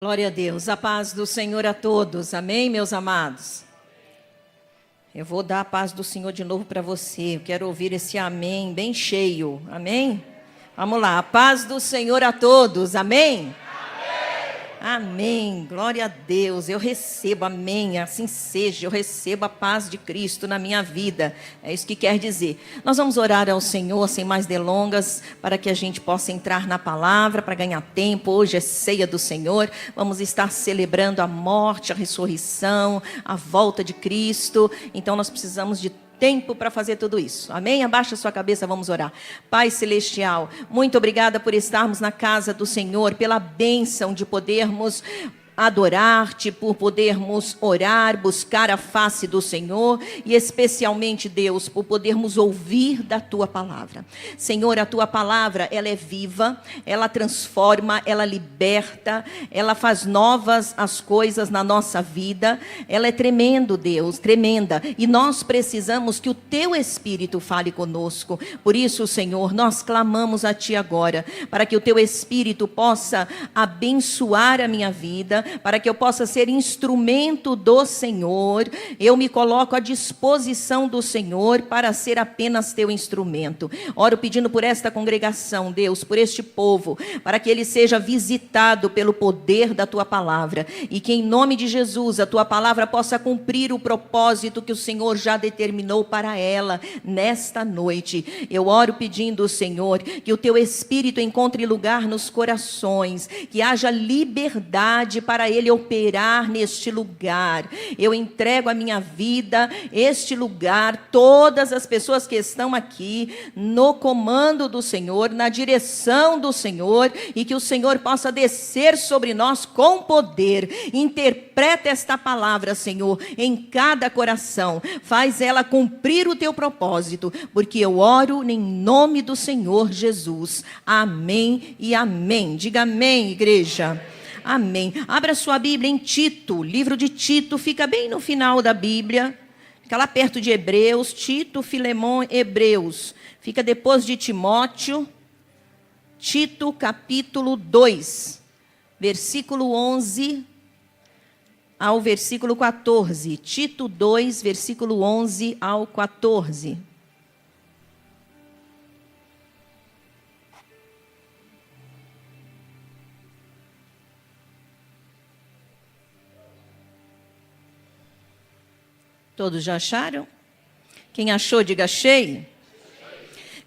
Glória a Deus, a paz do Senhor a todos, amém, meus amados? Eu vou dar a paz do Senhor de novo para você, eu quero ouvir esse amém bem cheio, amém? Vamos lá, a paz do Senhor a todos, amém? Amém, glória a Deus, eu recebo, amém, assim seja, eu recebo a paz de Cristo na minha vida, é isso que quer dizer. Nós vamos orar ao Senhor, sem mais delongas, para que a gente possa entrar na palavra, para ganhar tempo. Hoje é ceia do Senhor, vamos estar celebrando a morte, a ressurreição, a volta de Cristo, então nós precisamos de tempo para fazer tudo isso, amém? Abaixa sua cabeça, vamos orar. Pai Celestial, muito obrigada por estarmos na casa do Senhor, pela bênção de podermos adorar-te, por podermos orar, buscar a face do Senhor e especialmente, Deus, por podermos ouvir da Tua palavra. Senhor, a Tua palavra, ela é viva, ela transforma, ela liberta, ela faz novas as coisas na nossa vida, ela é tremendo, Deus, tremenda, e nós precisamos que o Teu Espírito fale conosco. Por isso, Senhor, nós clamamos a Ti agora, para que o Teu Espírito possa abençoar a minha vida, para que eu possa ser instrumento do Senhor. Eu me coloco à disposição do Senhor para ser apenas teu instrumento. Oro pedindo por esta congregação, Deus, por este povo, para que ele seja visitado pelo poder da tua palavra e que em nome de Jesus a tua palavra possa cumprir o propósito que o Senhor já determinou para ela nesta noite. Eu oro pedindo, Senhor, que o teu Espírito encontre lugar nos corações, que haja liberdade para ele operar neste lugar. Eu entrego a minha vida, este lugar, todas as pessoas que estão aqui, no comando do Senhor, na direção do Senhor, e que o Senhor possa descer sobre nós com poder. Interpreta esta palavra, Senhor, em cada coração. Faz ela cumprir o teu propósito, porque eu oro em nome do Senhor Jesus. Amém e amém. Diga amém, igreja. Amém. Abra sua Bíblia em Tito, livro de Tito, fica bem no final da Bíblia, fica lá perto de Hebreus, Tito, Filemão, Hebreus, fica depois de Timóteo. Tito capítulo 2, versículo 11 ao versículo 14, Tito 2, versículo 11 ao 14. Todos já acharam? Quem achou, diga achei.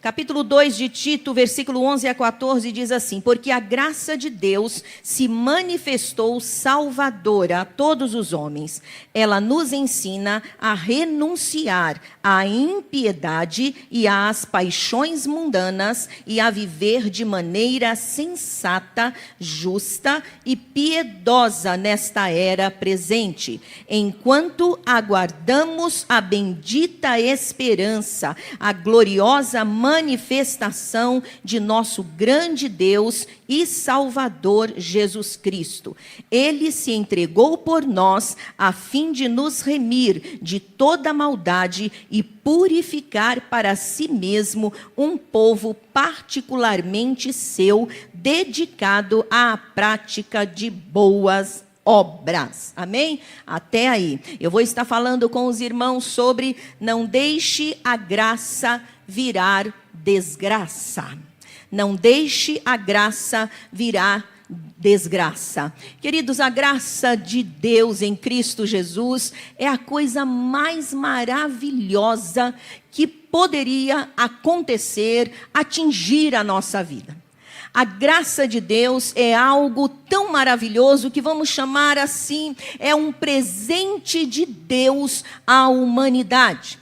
Capítulo 2 de Tito, versículo 11 a 14, diz assim: porque a graça de Deus se manifestou salvadora a todos os homens. Ela nos ensina a renunciar à impiedade e às paixões mundanas e a viver de maneira sensata, justa e piedosa nesta era presente, enquanto aguardamos a bendita esperança, a gloriosa manifestação de nosso grande Deus e Salvador Jesus Cristo. Ele se entregou por nós a fim de nos remir de toda maldade e purificar para si mesmo um povo particularmente seu, dedicado à prática de boas obras. Amém? Até aí. Eu vou estar falando com os irmãos sobre não deixe a graça virar desgraça. Não deixe a graça virar desgraça. Queridos, a graça de Deus em Cristo Jesus é a coisa mais maravilhosa que poderia acontecer, atingir a nossa vida. A graça de Deus é algo tão maravilhoso que vamos chamar assim, é um presente de Deus à humanidade.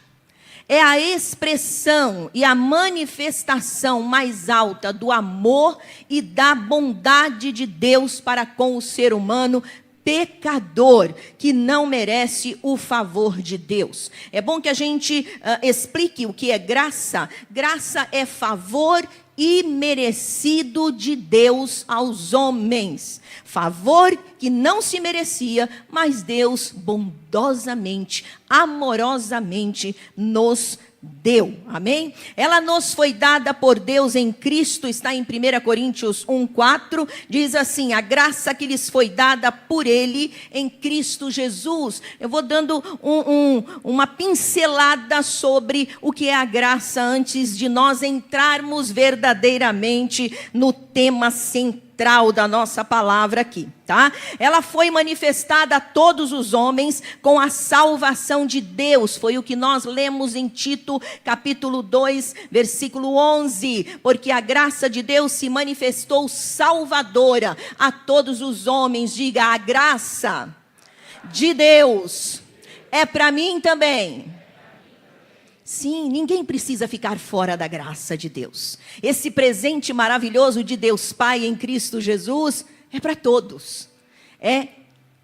É a expressão e a manifestação mais alta do amor e da bondade de Deus para com o ser humano pecador, que não merece o favor de Deus. É bom que a gente explique o que é graça. Graça é favor imerecido de Deus aos homens. Favor que não se merecia, mas Deus bondosamente, amorosamente nos deu, amém? Ela nos foi dada por Deus em Cristo, está em 1 Coríntios 1:4, diz assim: a graça que lhes foi dada por Ele em Cristo Jesus. Eu vou dando uma pincelada sobre o que é a graça antes de nós entrarmos verdadeiramente no tema central da nossa palavra aqui, tá? Ela foi manifestada a todos os homens com a salvação de Deus, foi o que nós lemos em Tito, capítulo 2, versículo 11, porque a graça de Deus se manifestou salvadora a todos os homens. Diga: a graça de Deus é para mim também. Sim, ninguém precisa ficar fora da graça de Deus. Esse presente maravilhoso de Deus Pai em Cristo Jesus é para todos. É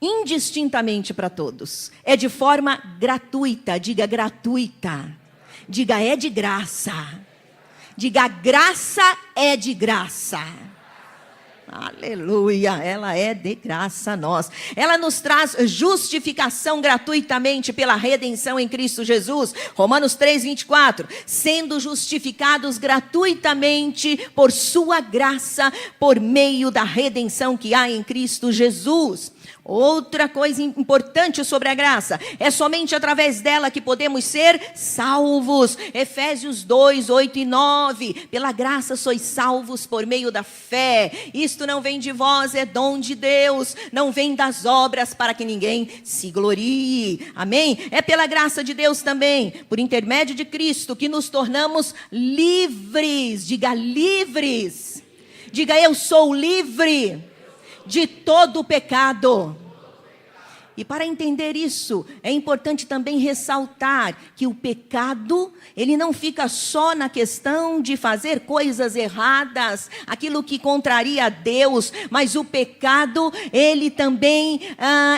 indistintamente para todos. É de forma gratuita. Diga gratuita. Diga é de graça. Diga a graça é de graça. Aleluia, ela é de graça a nós. Ela nos traz justificação gratuitamente pela redenção em Cristo Jesus. Romanos 3:24. Sendo justificados gratuitamente por sua graça, por meio da redenção que há em Cristo Jesus. Outra coisa importante sobre a graça: é somente através dela que podemos ser salvos. Efésios 2, 8 e 9. Pela graça sois salvos por meio da fé. Isto não vem de vós, é dom de Deus. Não vem das obras para que ninguém se glorie. Amém? É pela graça de Deus também, por intermédio de Cristo, que nos tornamos livres. Diga livres. Diga eu sou livre de todo o pecado. E para entender isso, é importante também ressaltar que o pecado, ele não fica só na questão de fazer coisas erradas, aquilo que contraria a Deus, mas o pecado, ele também,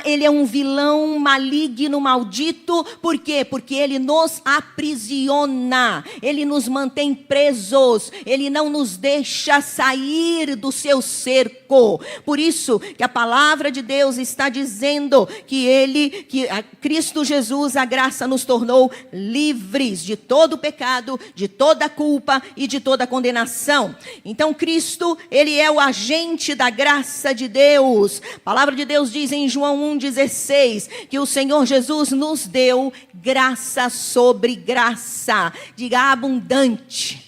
ele é um vilão maligno, maldito. Por quê? Porque ele nos aprisiona, ele nos mantém presos, ele não nos deixa sair do seu cerco. Por isso que a palavra de Deus está dizendo que Cristo Jesus, a graça nos tornou livres de todo o pecado, de toda culpa e de toda condenação. Então Cristo, ele é o agente da graça de Deus. A palavra de Deus diz em João 1,16 que o Senhor Jesus nos deu graça sobre graça. Diga abundante.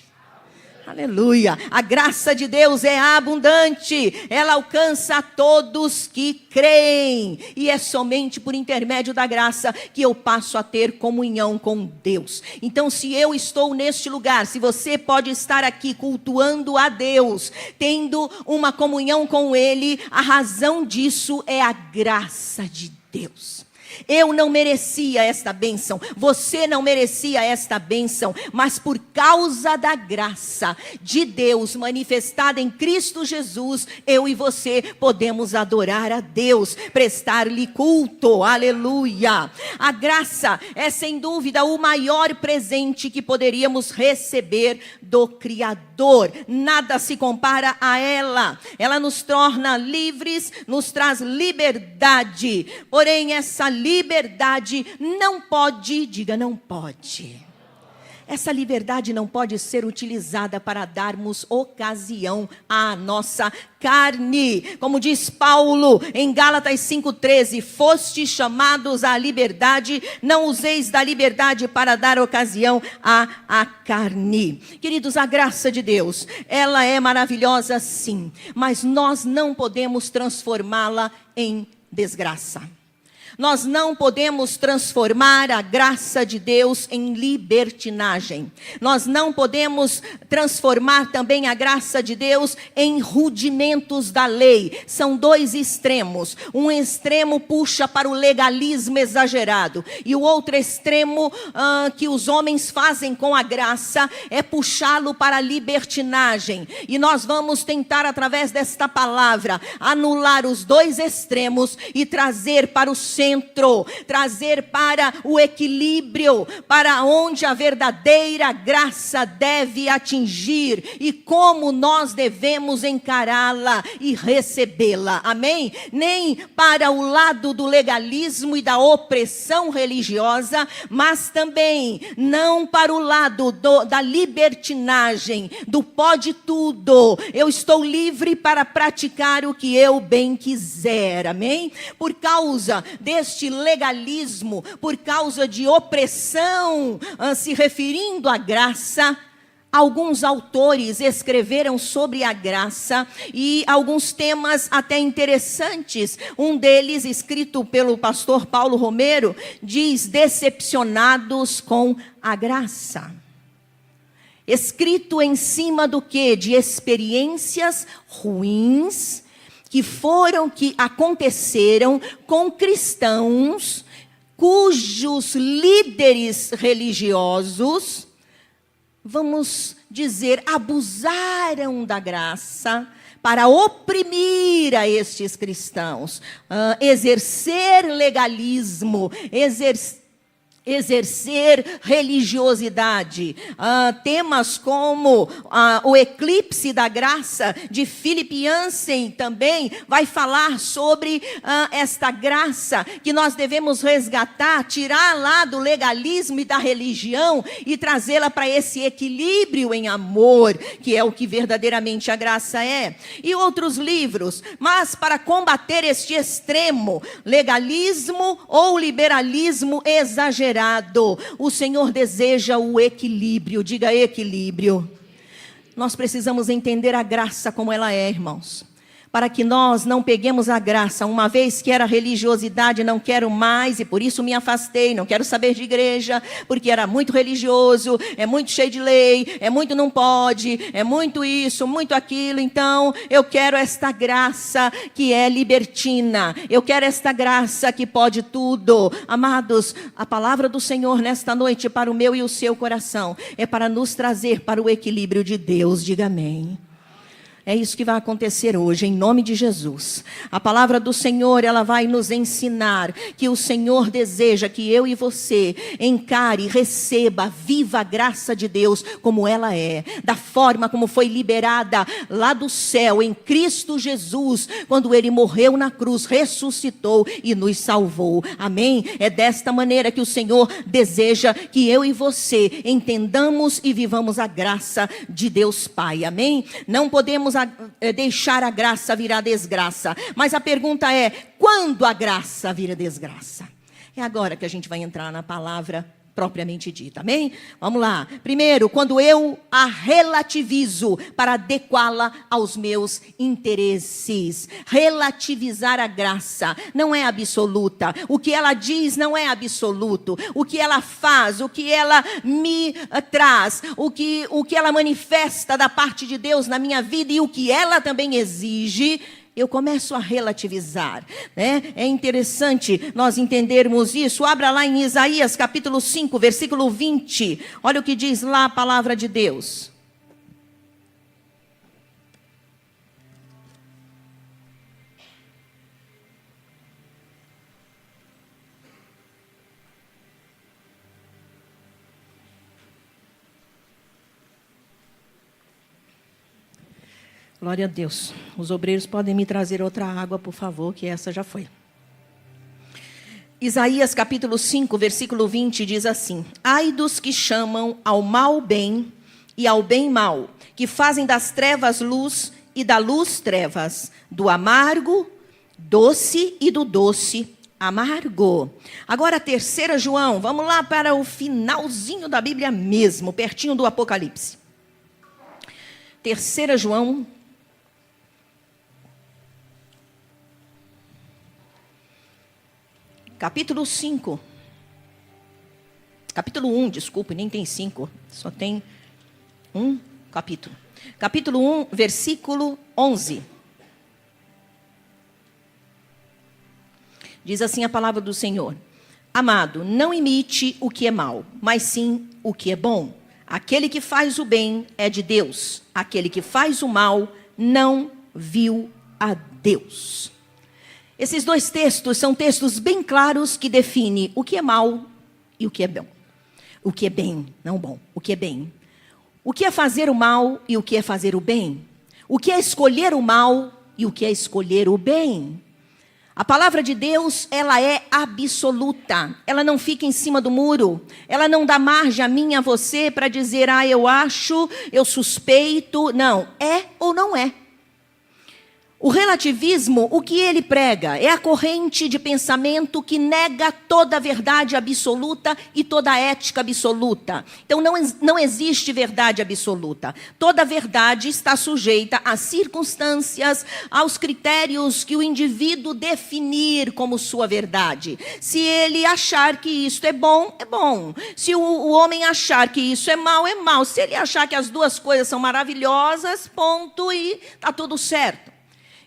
Aleluia, a graça de Deus é abundante, ela alcança a todos que creem, e é somente por intermédio da graça que eu passo a ter comunhão com Deus. Então, se eu estou neste lugar, se você pode estar aqui cultuando a Deus, tendo uma comunhão com Ele, a razão disso é a graça de Deus. Eu não merecia esta bênção, você não merecia esta bênção, mas por causa da graça de Deus manifestada em Cristo Jesus, eu e você podemos adorar a Deus, prestar-lhe culto, aleluia. A graça é sem dúvida o maior presente que poderíamos receber do Criador, nada se compara a ela. Ela nos torna livres, nos traz liberdade, porém essa liberdade não pode, diga não pode. Essa liberdade não pode ser utilizada para darmos ocasião à nossa carne. Como diz Paulo em Gálatas 5,13, fostes chamados à liberdade, não useis da liberdade para dar ocasião à carne. Queridos, a graça de Deus, ela é maravilhosa sim, mas nós não podemos transformá-la em desgraça. Nós não podemos transformar a graça de Deus em libertinagem. Nós não podemos transformar também a graça de Deus em rudimentos da lei. São dois extremos. Um extremo puxa para o legalismo exagerado. E o outro extremo que os homens fazem com a graça é puxá-lo para a libertinagem. E nós vamos tentar, através desta palavra, anular os dois extremos e trazer para o centro, trazer para o equilíbrio, para onde a verdadeira graça deve atingir e como nós devemos encará-la e recebê-la, amém? Nem para o lado do legalismo e da opressão religiosa, mas também não para o lado da libertinagem, do pode tudo. Eu estou livre para praticar o que eu bem quiser, amém? Por causa deste legalismo, por causa de opressão, se referindo à graça, alguns autores escreveram sobre a graça e alguns temas até interessantes. Um deles, escrito pelo pastor Paulo Romero, diz: decepcionados com a graça. Escrito em cima do quê? De experiências ruins que aconteceram com cristãos cujos líderes religiosos, vamos dizer, abusaram da graça para oprimir a estes cristãos, exercer legalismo, exercer religiosidade. Temas como o eclipse da graça, de Philip Yancey, também vai falar sobre esta graça que nós devemos resgatar, tirar lá do legalismo e da religião e trazê-la para esse equilíbrio em amor, que é o que verdadeiramente a graça é. E outros livros, mas para combater este extremo, legalismo ou liberalismo exagerado, o Senhor deseja o equilíbrio. Diga equilíbrio. Nós precisamos entender a graça como ela é, irmãos, para que nós não peguemos a graça. Uma vez que era religiosidade, não quero mais, e por isso me afastei, não quero saber de igreja, porque era muito religioso, é muito cheio de lei, é muito não pode, é muito isso, muito aquilo. Então eu quero esta graça que é libertina, eu quero esta graça que pode tudo. Amados, a palavra do Senhor nesta noite para o meu e o seu coração é para nos trazer para o equilíbrio de Deus. Diga amém. É isso que vai acontecer hoje, em nome de Jesus. A palavra do Senhor, ela vai nos ensinar que o Senhor deseja que eu e você encare, receba, viva a graça de Deus como ela é, da forma como foi liberada lá do céu, em Cristo Jesus, quando Ele morreu na cruz, ressuscitou e nos salvou. Amém? É desta maneira que o Senhor deseja que eu e você entendamos e vivamos a graça de Deus Pai. Amém? Não podemos deixar a graça virar desgraça. Mas a pergunta é: quando a graça vira desgraça? É agora que a gente vai entrar na palavra propriamente dita, amém? Vamos lá. Primeiro, quando eu a relativizo para adequá-la aos meus interesses. Relativizar a graça não é absoluta. O que ela diz não é absoluto. O que ela faz, o que ela me traz, o que ela manifesta da parte de Deus na minha vida e o que ela também exige, eu começo a relativizar, né? É interessante nós entendermos isso. Abra lá em Isaías capítulo 5, versículo 20. Olha o que diz lá a palavra de Deus. Glória a Deus. Os obreiros podem me trazer outra água, por favor, que essa já foi. Isaías capítulo 5, versículo 20 diz assim: ai dos que chamam ao mal bem e ao bem mal, que fazem das trevas luz e da luz trevas, do amargo doce e do doce amargo. Agora 3 João, vamos lá para o finalzinho da Bíblia mesmo, pertinho do Apocalipse. 3 João capítulo 5. Capítulo 1, desculpe, nem tem 5. Só tem um capítulo. Capítulo 1, versículo 11. Diz assim a palavra do Senhor: amado, não imite o que é mal, mas sim o que é bom. Aquele que faz o bem é de Deus. Aquele que faz o mal não viu a Deus. Esses dois textos são textos bem claros que definem o que é mal e o que é bom. O que é bem, não bom, o que é bem. O que é fazer o mal e o que é fazer o bem. O que é escolher o mal e o que é escolher o bem. A palavra de Deus, ela é absoluta. Ela não fica em cima do muro. Ela não dá margem a mim e a você para dizer, eu acho, eu suspeito. Não, é ou não é. O relativismo, o que ele prega? É a corrente de pensamento que nega toda a verdade absoluta e toda a ética absoluta. Então, não existe verdade absoluta. Toda verdade está sujeita às circunstâncias, aos critérios que o indivíduo definir como sua verdade. Se ele achar que isso é bom, é bom. Se o homem achar que isso é mal, é mal. Se ele achar que as duas coisas são maravilhosas, ponto, e está tudo certo.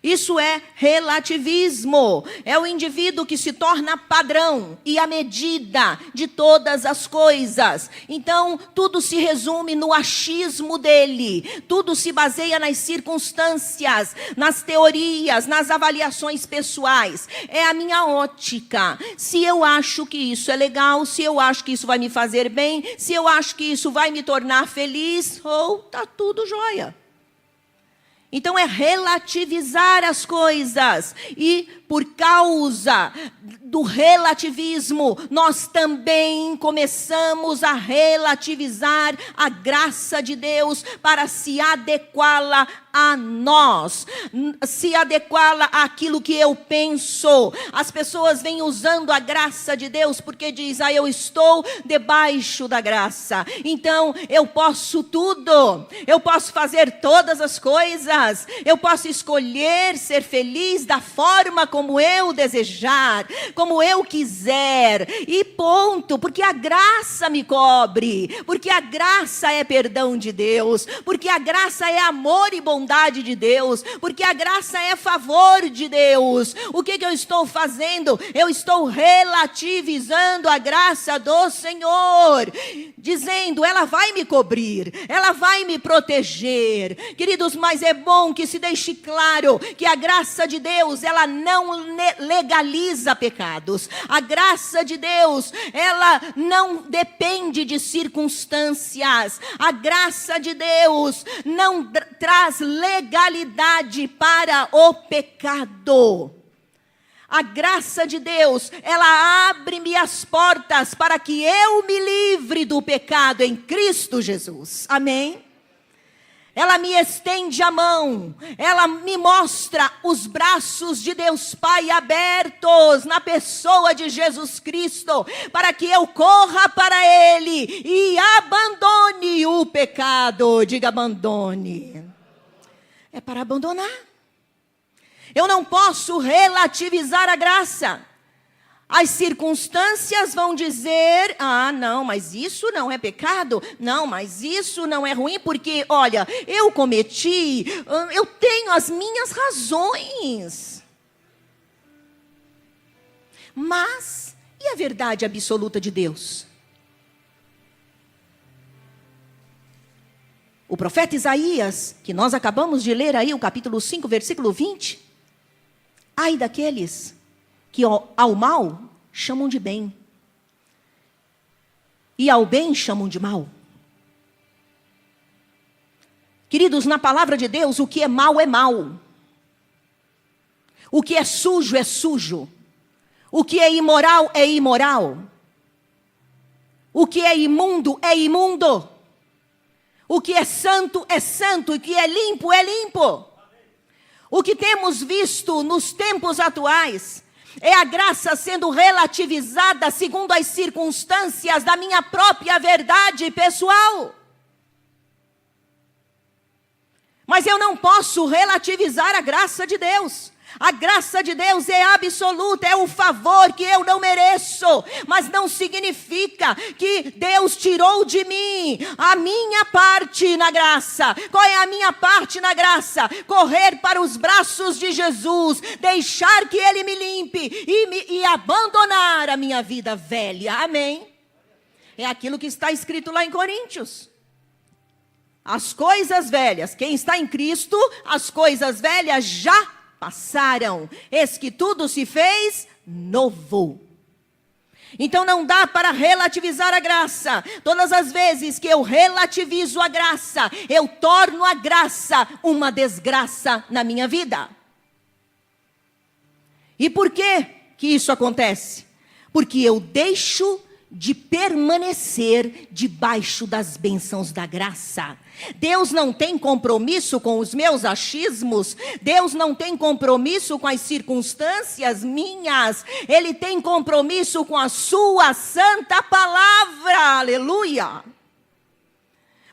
Isso é relativismo. É o indivíduo que se torna padrão e a medida de todas as coisas. Então, tudo se resume no achismo dele. Tudo se baseia nas circunstâncias, nas teorias, nas avaliações pessoais. É a minha ótica. Se eu acho que isso é legal, se eu acho que isso vai me fazer bem, se eu acho que isso vai me tornar feliz, tá tudo jóia. Então é relativizar as coisas. E por causa do relativismo, nós também começamos a relativizar a graça de Deus para se adequá-la a nós, se adequá-la àquilo que eu penso. As pessoas vêm usando a graça de Deus porque diz, eu estou debaixo da graça, então eu posso tudo, eu posso fazer todas as coisas, eu posso escolher ser feliz da forma como eu desejar, como eu quiser, e ponto, porque a graça me cobre, porque a graça é perdão de Deus, porque a graça é amor e bondade de Deus, porque a graça é favor de Deus. O que eu estou fazendo? Eu estou relativizando a graça do Senhor, dizendo, ela vai me cobrir, ela vai me proteger. Queridos, mas é bom que se deixe claro que a graça de Deus, ela não legaliza pecados. A graça de Deus, ela não depende de circunstâncias. A graça de Deus não traz legalidade para o pecado. A graça de Deus, ela abre-me as portas para que eu me livre do pecado em Cristo Jesus. Amém? Ela me estende a mão, ela me mostra os braços de Deus Pai abertos na pessoa de Jesus Cristo, para que eu corra para Ele e abandone o pecado. Diga, abandone. É para abandonar. Eu não posso relativizar a graça. As circunstâncias vão dizer, não, mas isso não é pecado, não, mas isso não é ruim, porque, olha, eu cometi, eu tenho as minhas razões. Mas, e a verdade absoluta de Deus? O profeta Isaías, que nós acabamos de ler aí, o capítulo 5, versículo 20, ai daqueles que ao mal chamam de bem, e ao bem chamam de mal. Queridos, na palavra de Deus, o que é mal é mal. O que é sujo é sujo. O que é imoral é imoral. O que é imundo é imundo. O que é santo é santo. O que é limpo é limpo. O que temos visto nos tempos atuais é a graça sendo relativizada segundo as circunstâncias da minha própria verdade pessoal. Mas eu não posso relativizar a graça de Deus. A graça de Deus é absoluta, é o favor que eu não mereço, mas não significa que Deus tirou de mim a minha parte na graça. Qual é a minha parte na graça? Correr para os braços de Jesus, deixar que Ele me limpe e abandonar a minha vida velha. Amém? É aquilo que está escrito lá em Coríntios. As coisas velhas, quem está em Cristo, as coisas velhas já passaram, eis que tudo se fez novo. Então não dá para relativizar a graça. Todas as vezes que eu relativizo a graça, eu torno a graça uma desgraça na minha vida. E por que isso acontece? Porque eu deixo de permanecer debaixo das bênçãos da graça. Deus não tem compromisso com os meus achismos, Deus não tem compromisso com as circunstâncias minhas, Ele tem compromisso com a sua santa palavra, aleluia.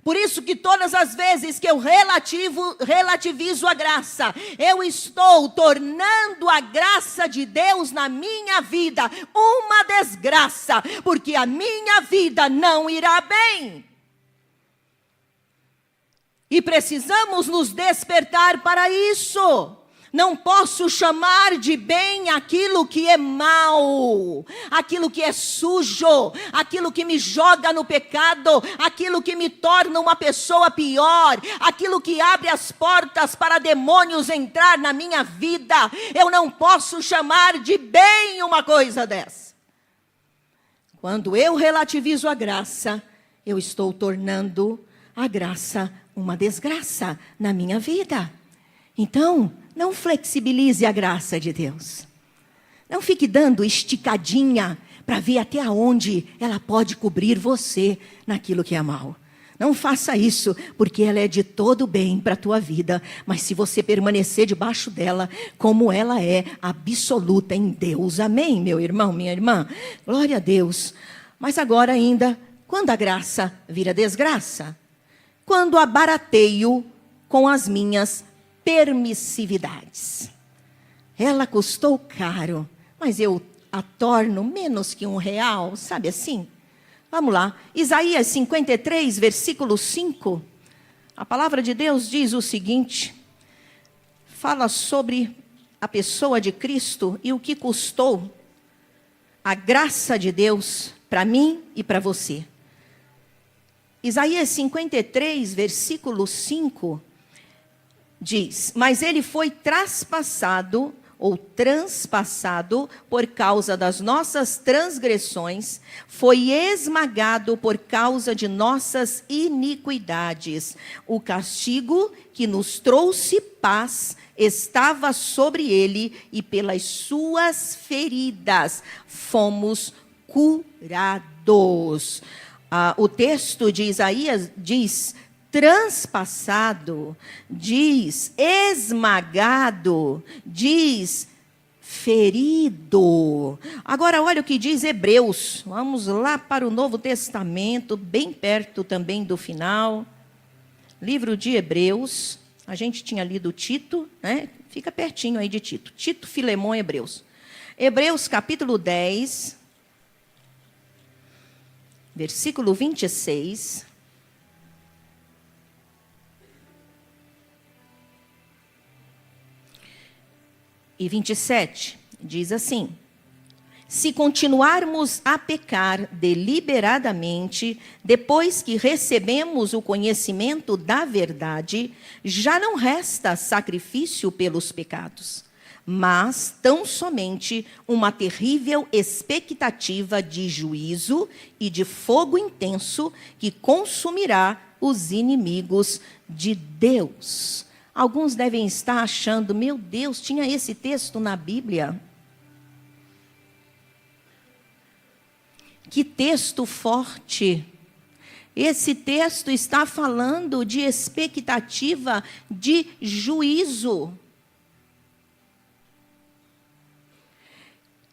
Por isso que todas as vezes que eu relativizo a graça, eu estou tornando a graça de Deus na minha vida uma desgraça, porque a minha vida não irá bem. E precisamos nos despertar para isso. Não posso chamar de bem aquilo que é mal, aquilo que é sujo, aquilo que me joga no pecado, aquilo que me torna uma pessoa pior, aquilo que abre as portas para demônios entrar na minha vida. Eu não posso chamar de bem uma coisa dessa. Quando eu relativizo a graça, eu estou tornando a graça uma desgraça na minha vida. Então, não flexibilize a graça de Deus. Não fique dando esticadinha para ver até onde ela pode cobrir você naquilo que é mal. Não faça isso, porque ela é de todo bem para a tua vida. Mas se você permanecer debaixo dela, como ela é absoluta em Deus. Amém, meu irmão, minha irmã? Glória a Deus. Mas agora ainda, quando a graça vira desgraça? Quando a barateio com as minhas permissividades. Ela custou caro, mas eu a torno menos que R$1, sabe assim? Vamos lá, Isaías 53, versículo 5. A palavra de Deus diz o seguinte, fala sobre a pessoa de Cristo e o que custou a graça de Deus para mim e para você. Isaías 53, versículo 5, diz, mas ele foi traspassado ou transpassado por causa das nossas transgressões, foi esmagado por causa de nossas iniquidades. O castigo que nos trouxe paz estava sobre ele, e pelas suas feridas fomos curados. O texto de Isaías diz transpassado, diz esmagado, diz ferido. Agora olha o que diz Hebreus. Vamos lá para o Novo Testamento, bem perto também do final. Livro de Hebreus. A gente tinha lido Tito, né? Fica pertinho aí de Tito. Tito, Filemão, Hebreus. Hebreus capítulo 10, versículo 26. E 27, diz assim, se continuarmos a pecar deliberadamente, depois que recebemos o conhecimento da verdade, já não resta sacrifício pelos pecados, mas tão somente uma terrível expectativa de juízo e de fogo intenso que consumirá os inimigos de Deus. Alguns devem estar achando, meu Deus, tinha esse texto na Bíblia? Que texto forte! Esse texto está falando de expectativa de juízo.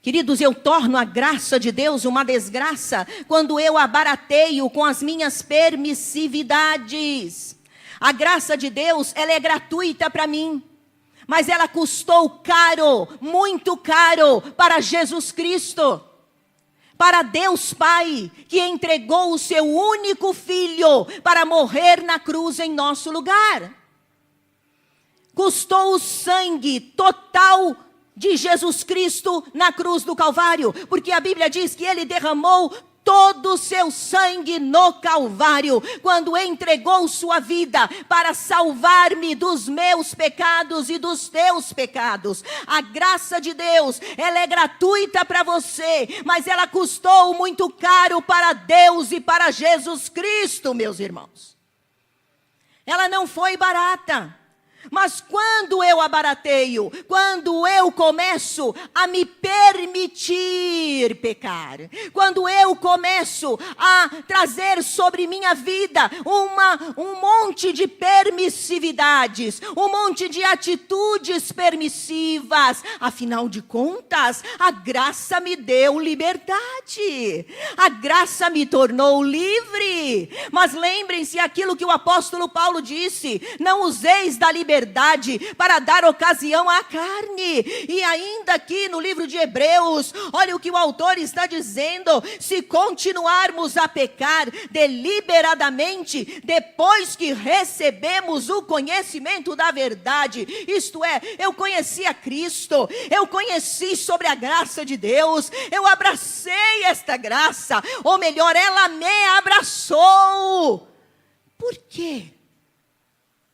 Queridos, eu torno a graça de Deus uma desgraça quando eu a barateio com as minhas permissividades. A graça de Deus, ela é gratuita para mim, mas ela custou caro, muito caro para Jesus Cristo, para Deus Pai, que entregou o seu único Filho para morrer na cruz em nosso lugar. Custou o sangue total de Jesus Cristo na cruz do Calvário, porque a Bíblia diz que Ele derramou todo o seu sangue no Calvário, quando entregou sua vida para salvar-me dos meus pecados e dos teus pecados. A graça de Deus, ela é gratuita para você, mas ela custou muito caro para Deus e para Jesus Cristo, meus irmãos. Ela não foi barata. Mas quando eu a barateio, quando eu começo a me permitir pecar, quando eu começo a trazer sobre minha vida um monte de permissividades, um monte de atitudes permissivas, afinal de contas, a graça me deu liberdade, a graça me tornou livre. Mas lembrem-se aquilo que o apóstolo Paulo disse: não useis da liberdade para dar ocasião à carne. E ainda aqui no livro de Hebreus, olha o que o autor está dizendo: se continuarmos a pecar deliberadamente, depois que recebemos o conhecimento da verdade, isto é, eu conheci a Cristo, eu conheci sobre a graça de Deus, eu abracei esta graça, ou melhor, ela me abraçou. Por quê?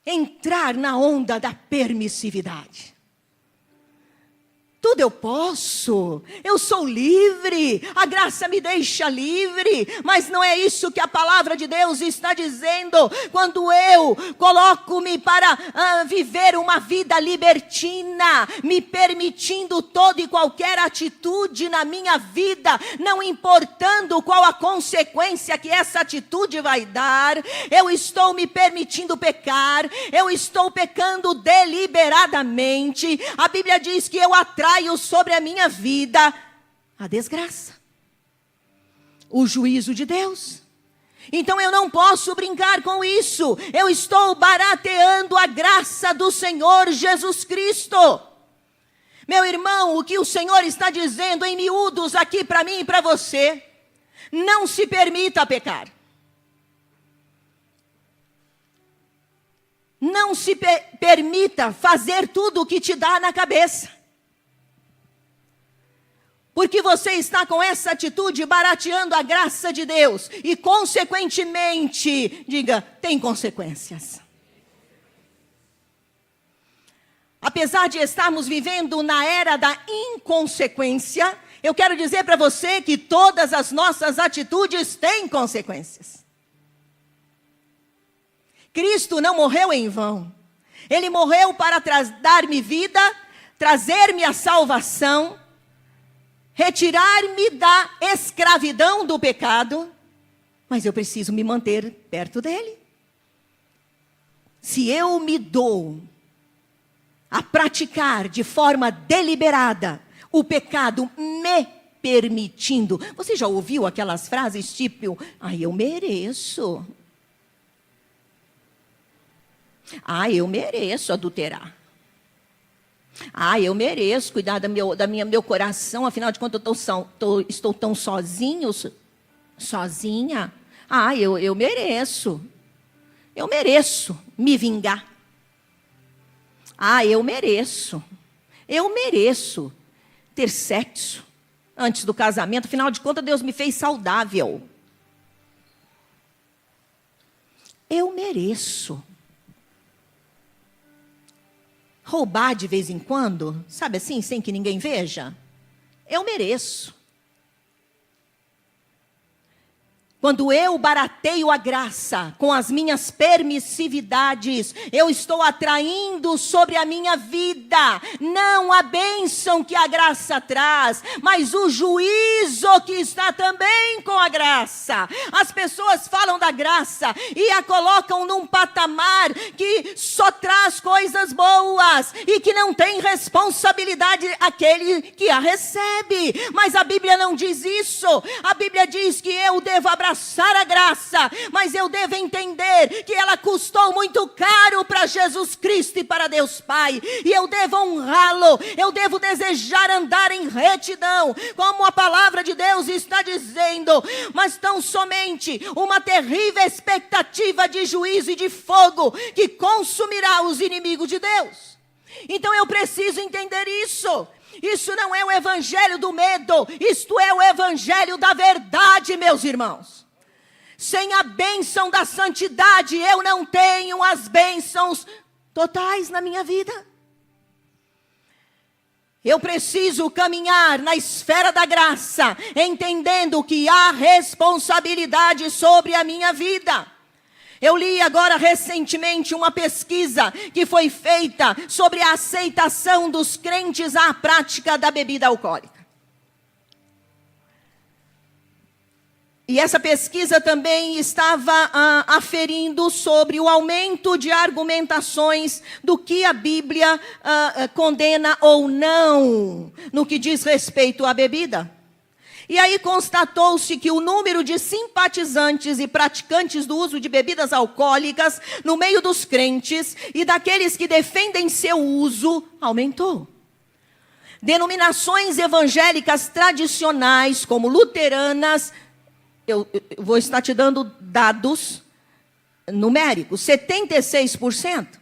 Entrar na onda da permissividade. Tudo eu posso, eu sou livre, a graça me deixa livre, mas não é isso que a palavra de Deus está dizendo. Quando eu coloco-me para viver uma vida libertina, me permitindo toda e qualquer atitude na minha vida, não importando qual a consequência que essa atitude vai dar, eu estou me permitindo pecar, eu estou pecando deliberadamente. A Bíblia diz que eu atraio sobre a minha vida a desgraça, o juízo de Deus. Então eu não posso brincar com isso. Eu estou barateando a graça do Senhor Jesus Cristo. Meu irmão, o que o Senhor está dizendo em miúdos aqui para mim e para você: não se permita pecar. Não se permita fazer tudo o que te dá na cabeça. Porque você está com essa atitude barateando a graça de Deus. E consequentemente, diga, tem consequências. Apesar de estarmos vivendo na era da inconsequência, eu quero dizer para você que todas as nossas atitudes têm consequências. Cristo não morreu em vão. Ele morreu para dar-me vida, trazer-me a salvação, retirar-me da escravidão do pecado, mas eu preciso me manter perto dele. Se eu me dou a praticar de forma deliberada o pecado, me permitindo. Você já ouviu aquelas frases tipo: eu mereço. Eu mereço adulterar. Eu mereço cuidar meu coração, afinal de contas estou tão sozinha. Eu mereço me vingar. Eu mereço ter sexo antes do casamento, afinal de contas Deus me fez saudável. Eu mereço roubar de vez em quando, sabe assim, sem que ninguém veja. Eu mereço. Quando eu barateio a graça com as minhas permissividades, eu estou atraindo sobre a minha vida, não a bênção que a graça traz, mas o juízo que está também com a graça. As pessoas falam da graça e a colocam num patamar que só traz coisas boas e que não tem responsabilidade aquele que a recebe. Mas a Bíblia não diz isso. A Bíblia diz que eu devo abraçar a graça, mas eu devo entender que ela custou muito caro para Jesus Cristo e para Deus Pai, e eu devo honrá-lo, eu devo desejar andar em retidão, como a palavra de Deus está dizendo, mas tão somente uma terrível expectativa de juízo e de fogo que consumirá os inimigos de Deus. Então eu preciso entender isso. Isso não é o evangelho do medo, isto é o evangelho da verdade, meus irmãos. Sem a bênção da santidade, eu não tenho as bênçãos totais na minha vida. Eu preciso caminhar na esfera da graça, entendendo que há responsabilidade sobre a minha vida. Eu li agora recentemente uma pesquisa que foi feita sobre a aceitação dos crentes à prática da bebida alcoólica. E essa pesquisa também estava aferindo sobre o aumento de argumentações do que a Bíblia condena ou não, no que diz respeito à bebida. E aí constatou-se que o número de simpatizantes e praticantes do uso de bebidas alcoólicas no meio dos crentes e daqueles que defendem seu uso aumentou. Denominações evangélicas tradicionais, como luteranas, eu vou estar te dando dados numéricos, 76%.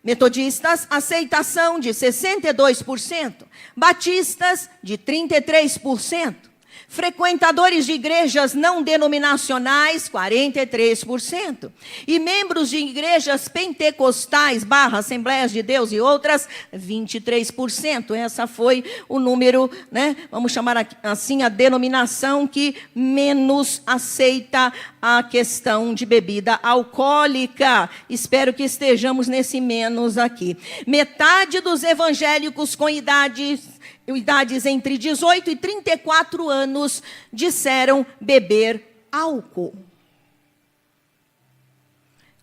Metodistas, aceitação de 62%. Batistas, de 33%. Frequentadores de igrejas não denominacionais, 43%. E membros de igrejas pentecostais, Assembleias de Deus e outras, 23%. Essa foi o número, né? Vamos chamar assim a denominação que menos aceita a questão de bebida alcoólica. Espero que estejamos nesse menos aqui. Metade dos evangélicos com idades entre 18 e 34 anos disseram beber álcool.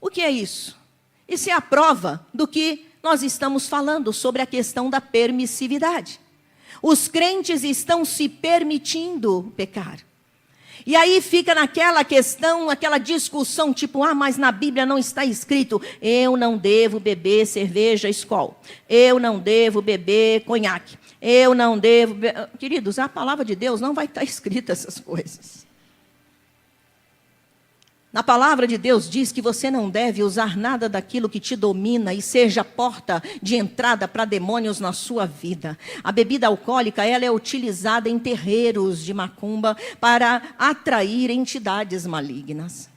O que é isso? Isso é a prova do que nós estamos falando sobre a questão da permissividade. Os crentes estão se permitindo pecar. E aí fica naquela questão, aquela discussão, tipo, mas na Bíblia não está escrito, eu não devo beber cerveja Skol, eu não devo beber conhaque, eu não devo... Queridos, a palavra de Deus não vai estar escrita essas coisas. Na palavra de Deus diz que você não deve usar nada daquilo que te domina e seja porta de entrada para demônios na sua vida. A bebida alcoólica, ela é utilizada em terreiros de macumba para atrair entidades malignas.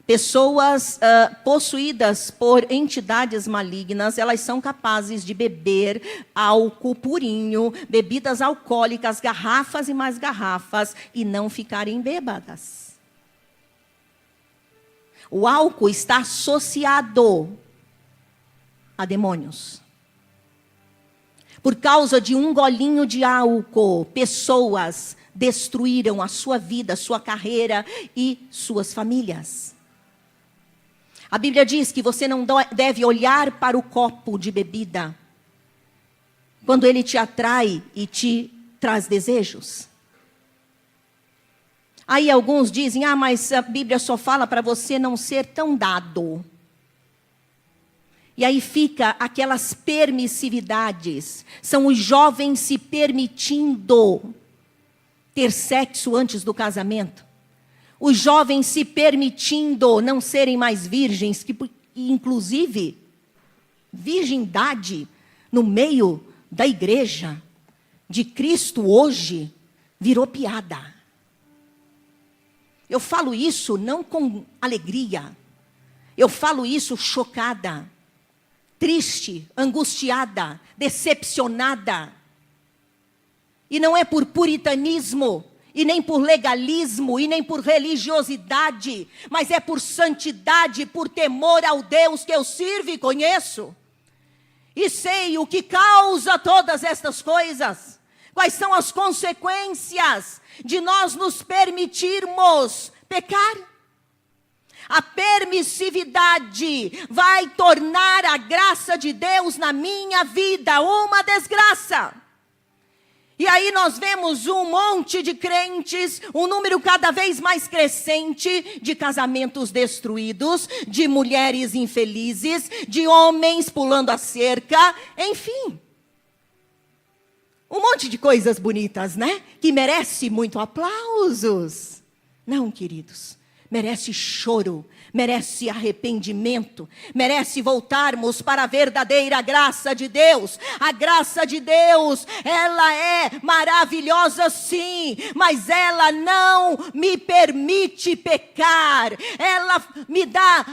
Pessoas possuídas por entidades malignas, elas são capazes de beber álcool purinho, bebidas alcoólicas, garrafas e mais garrafas, e não ficarem bêbadas. O álcool está associado a demônios. Por causa de um golinho de álcool, pessoas destruíram a sua vida, sua carreira e suas famílias. A Bíblia diz que você não deve olhar para o copo de bebida quando ele te atrai e te traz desejos. Aí alguns dizem, mas a Bíblia só fala para você não ser tão dado. E aí fica aquelas permissividades. São os jovens se permitindo ter sexo antes do casamento. Os jovens se permitindo não serem mais virgens, que inclusive virgindade no meio da igreja de Cristo hoje virou piada. Eu falo isso não com alegria. Eu falo isso chocada, triste, angustiada, decepcionada. E não é por puritanismo, e nem por legalismo, e nem por religiosidade, mas é por santidade, por temor ao Deus que eu sirvo e conheço. E sei o que causa todas estas coisas. Quais são as consequências de nós nos permitirmos pecar? A permissividade vai tornar a graça de Deus na minha vida uma desgraça. E aí nós vemos um monte de crentes, um número cada vez mais crescente de casamentos destruídos, de mulheres infelizes, de homens pulando a cerca, enfim. Um monte de coisas bonitas, né? Que merece muito aplausos. Não, queridos. merece choro, merece arrependimento, merece voltarmos para a verdadeira graça de Deus. A graça de Deus, ela é maravilhosa sim, mas ela não me permite pecar. Ela me dá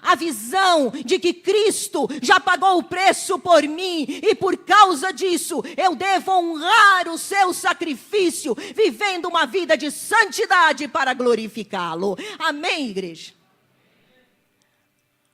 a visão de que Cristo já pagou o preço por mim, e por causa disso eu devo honrar o seu sacrifício, vivendo uma vida de santidade para glorificá-lo. Amém, igreja?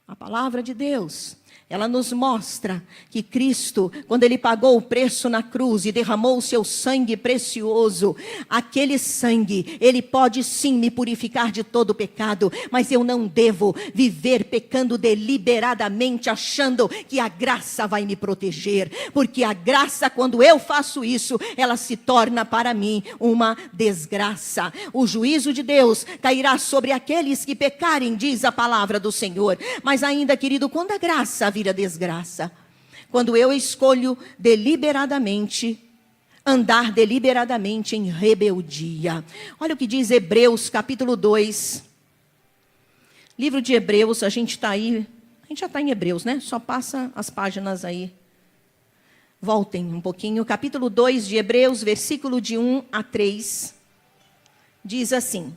A palavra de Deus, ela nos mostra que Cristo, quando Ele pagou o preço na cruz e derramou o seu sangue precioso, aquele sangue, Ele pode sim me purificar de todo pecado, mas eu não devo viver pecando deliberadamente, achando que a graça vai me proteger, porque a graça, quando eu faço isso, ela se torna para mim uma desgraça. O juízo de Deus cairá sobre aqueles que pecarem, diz a palavra do Senhor. Mas ainda, querido, quando a graça vira desgraça, quando eu escolho deliberadamente andar deliberadamente em rebeldia. Olha o que diz Hebreus capítulo 2. Livro de Hebreus, a gente está aí, a gente já está em Hebreus, né? Só passa as páginas aí. Voltem um pouquinho, capítulo 2 de Hebreus, versículo de 1 a 3. Diz assim: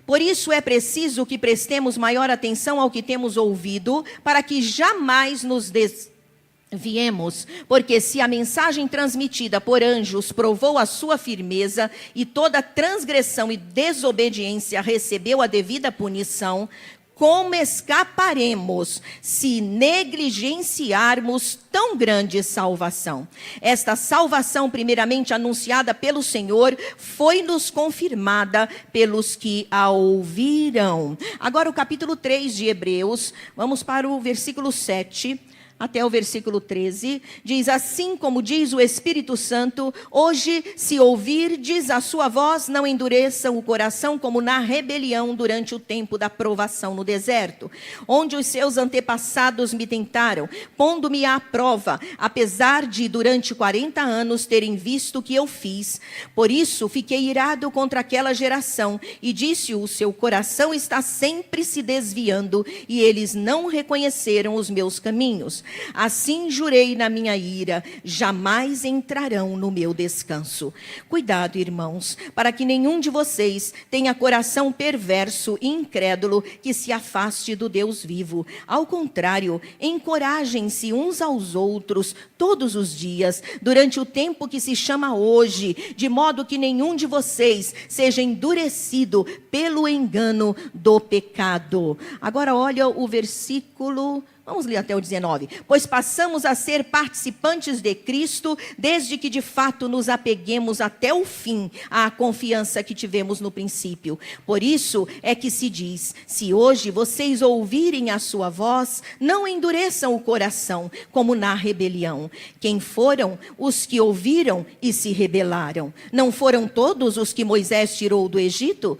por isso é preciso que prestemos maior atenção ao que temos ouvido, para que jamais nos desviemos. Porque se a mensagem transmitida por anjos provou a sua firmeza, e toda transgressão e desobediência recebeu a devida punição, como escaparemos se negligenciarmos tão grande salvação? Esta salvação, primeiramente anunciada pelo Senhor, foi-nos confirmada pelos que a ouviram. Agora o capítulo 3 de Hebreus, vamos para o versículo 7 até o versículo 13, diz: assim como diz o Espírito Santo, hoje, se ouvirdes a sua voz, não endureçam o coração como na rebelião durante o tempo da provação no deserto, onde os seus antepassados me tentaram, pondo-me à prova, apesar de durante 40 anos terem visto o que eu fiz. Por isso fiquei irado contra aquela geração, e disse: o seu coração está sempre se desviando, e eles não reconheceram os meus caminhos. Assim jurei na minha ira, jamais entrarão no meu descanso. Cuidado, irmãos, para que nenhum de vocês tenha coração perverso e incrédulo que se afaste do Deus vivo. Ao contrário, encorajem-se uns aos outros todos os dias, durante o tempo que se chama hoje, de modo que nenhum de vocês seja endurecido pelo engano do pecado. Agora olha o versículo... Vamos ler até o 19. Pois passamos a ser participantes de Cristo, desde que de fato nos apeguemos até o fim à confiança que tivemos no princípio. Por isso é que se diz: se hoje vocês ouvirem a sua voz, não endureçam o coração, como na rebelião. Quem foram os que ouviram e se rebelaram? Não foram todos os que Moisés tirou do Egito?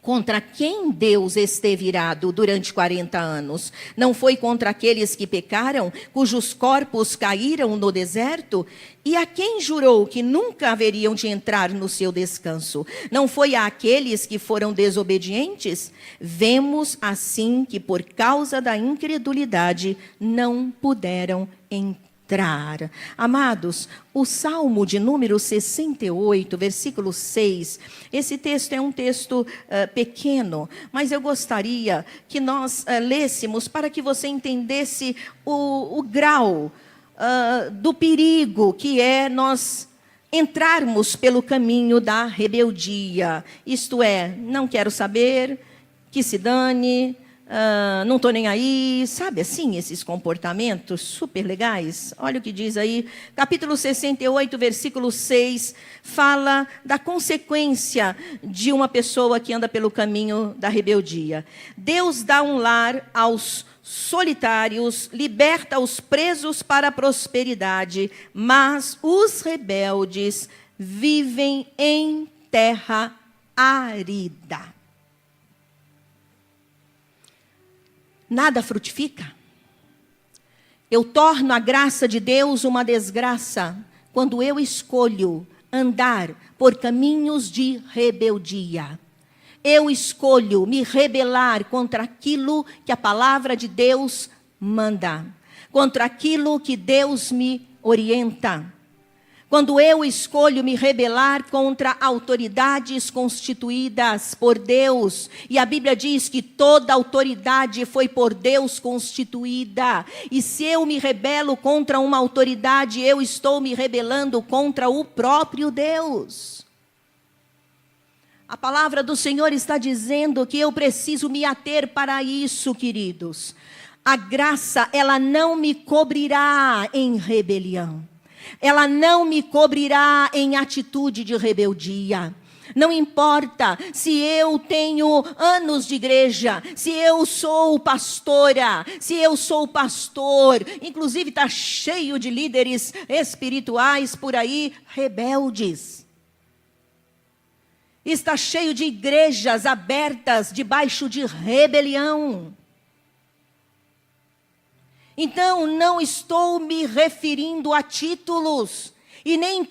Contra quem Deus esteve irado durante 40 anos? Não foi contra aqueles que pecaram, cujos corpos caíram no deserto? E a quem jurou que nunca haveriam de entrar no seu descanso? Não foi a aqueles que foram desobedientes? Vemos assim que por causa da incredulidade não puderam entrar. Amados, o Salmo de número 68, versículo 6, esse texto é um texto pequeno, mas eu gostaria que nós lêssemos para que você entendesse o grau do perigo que é nós entrarmos pelo caminho da rebeldia. Isto é, não quero saber, que se dane... não estou nem aí, sabe assim, esses comportamentos super legais. Olha o que diz aí, capítulo 68, versículo 6, fala da consequência de uma pessoa que anda pelo caminho da rebeldia. Deus dá um lar aos solitários, liberta os presos para a prosperidade, mas os rebeldes vivem em terra árida. Nada frutifica. Eu torno a graça de Deus uma desgraça quando eu escolho andar por caminhos de rebeldia. eu escolho me rebelar contra aquilo que a palavra de Deus manda, contra aquilo que Deus me orienta. Quando eu escolho me rebelar contra autoridades constituídas por Deus, e a Bíblia diz que toda autoridade foi por Deus constituída, e se eu me rebelo contra uma autoridade, eu estou me rebelando contra o próprio Deus. A palavra do Senhor está dizendo que eu preciso me ater para isso, queridos. A graça, ela não me cobrirá em rebelião. Ela não me cobrirá em atitude de rebeldia. Não importa se eu tenho anos de igreja, se eu sou pastora, se eu sou pastor. Inclusive está cheio de líderes espirituais por aí, rebeldes. Está cheio de igrejas abertas debaixo de rebelião. Então, não estou me referindo a títulos e nem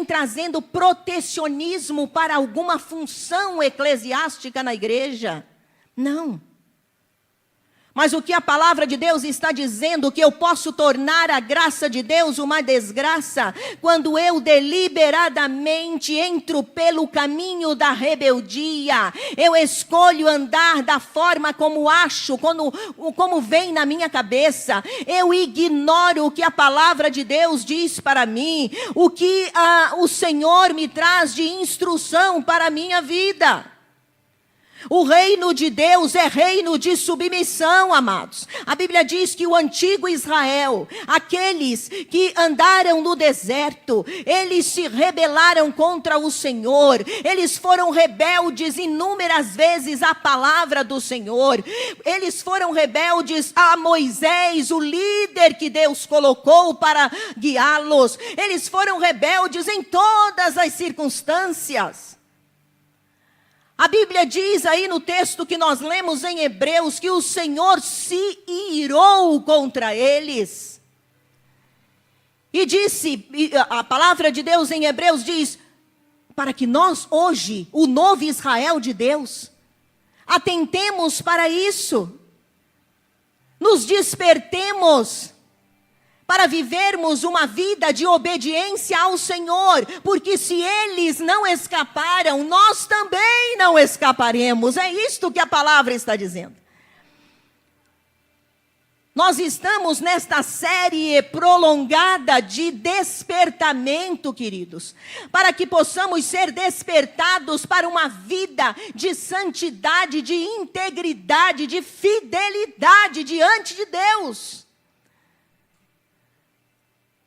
trazendo protecionismo para alguma função eclesiástica na igreja. Não. Mas o que a palavra de Deus está dizendo, que eu posso tornar a graça de Deus uma desgraça, quando eu deliberadamente entro pelo caminho da rebeldia, eu escolho andar da forma como acho, como vem na minha cabeça, eu ignoro o que a palavra de Deus diz para mim, o que o Senhor me traz de instrução para a minha vida. O reino de Deus é reino de submissão, amados. A Bíblia diz que o antigo Israel, aqueles que andaram no deserto, eles se rebelaram contra o Senhor. Eles foram rebeldes inúmeras vezes à palavra do Senhor. Eles foram rebeldes a Moisés, o líder que Deus colocou para guiá-los. Eles foram rebeldes em todas as circunstâncias. A Bíblia diz aí no texto que nós lemos em Hebreus que o Senhor se irou contra eles. E disse, a palavra de Deus em Hebreus diz, para que nós hoje, o novo Israel de Deus, atentemos para isso, nos despertemos para vivermos uma vida de obediência ao Senhor, porque se eles não escaparam, nós também não escaparemos. É isto que a palavra está dizendo. Nós estamos nesta série prolongada de despertamento, queridos, para que possamos ser despertados para uma vida de santidade, de integridade, de fidelidade diante de Deus.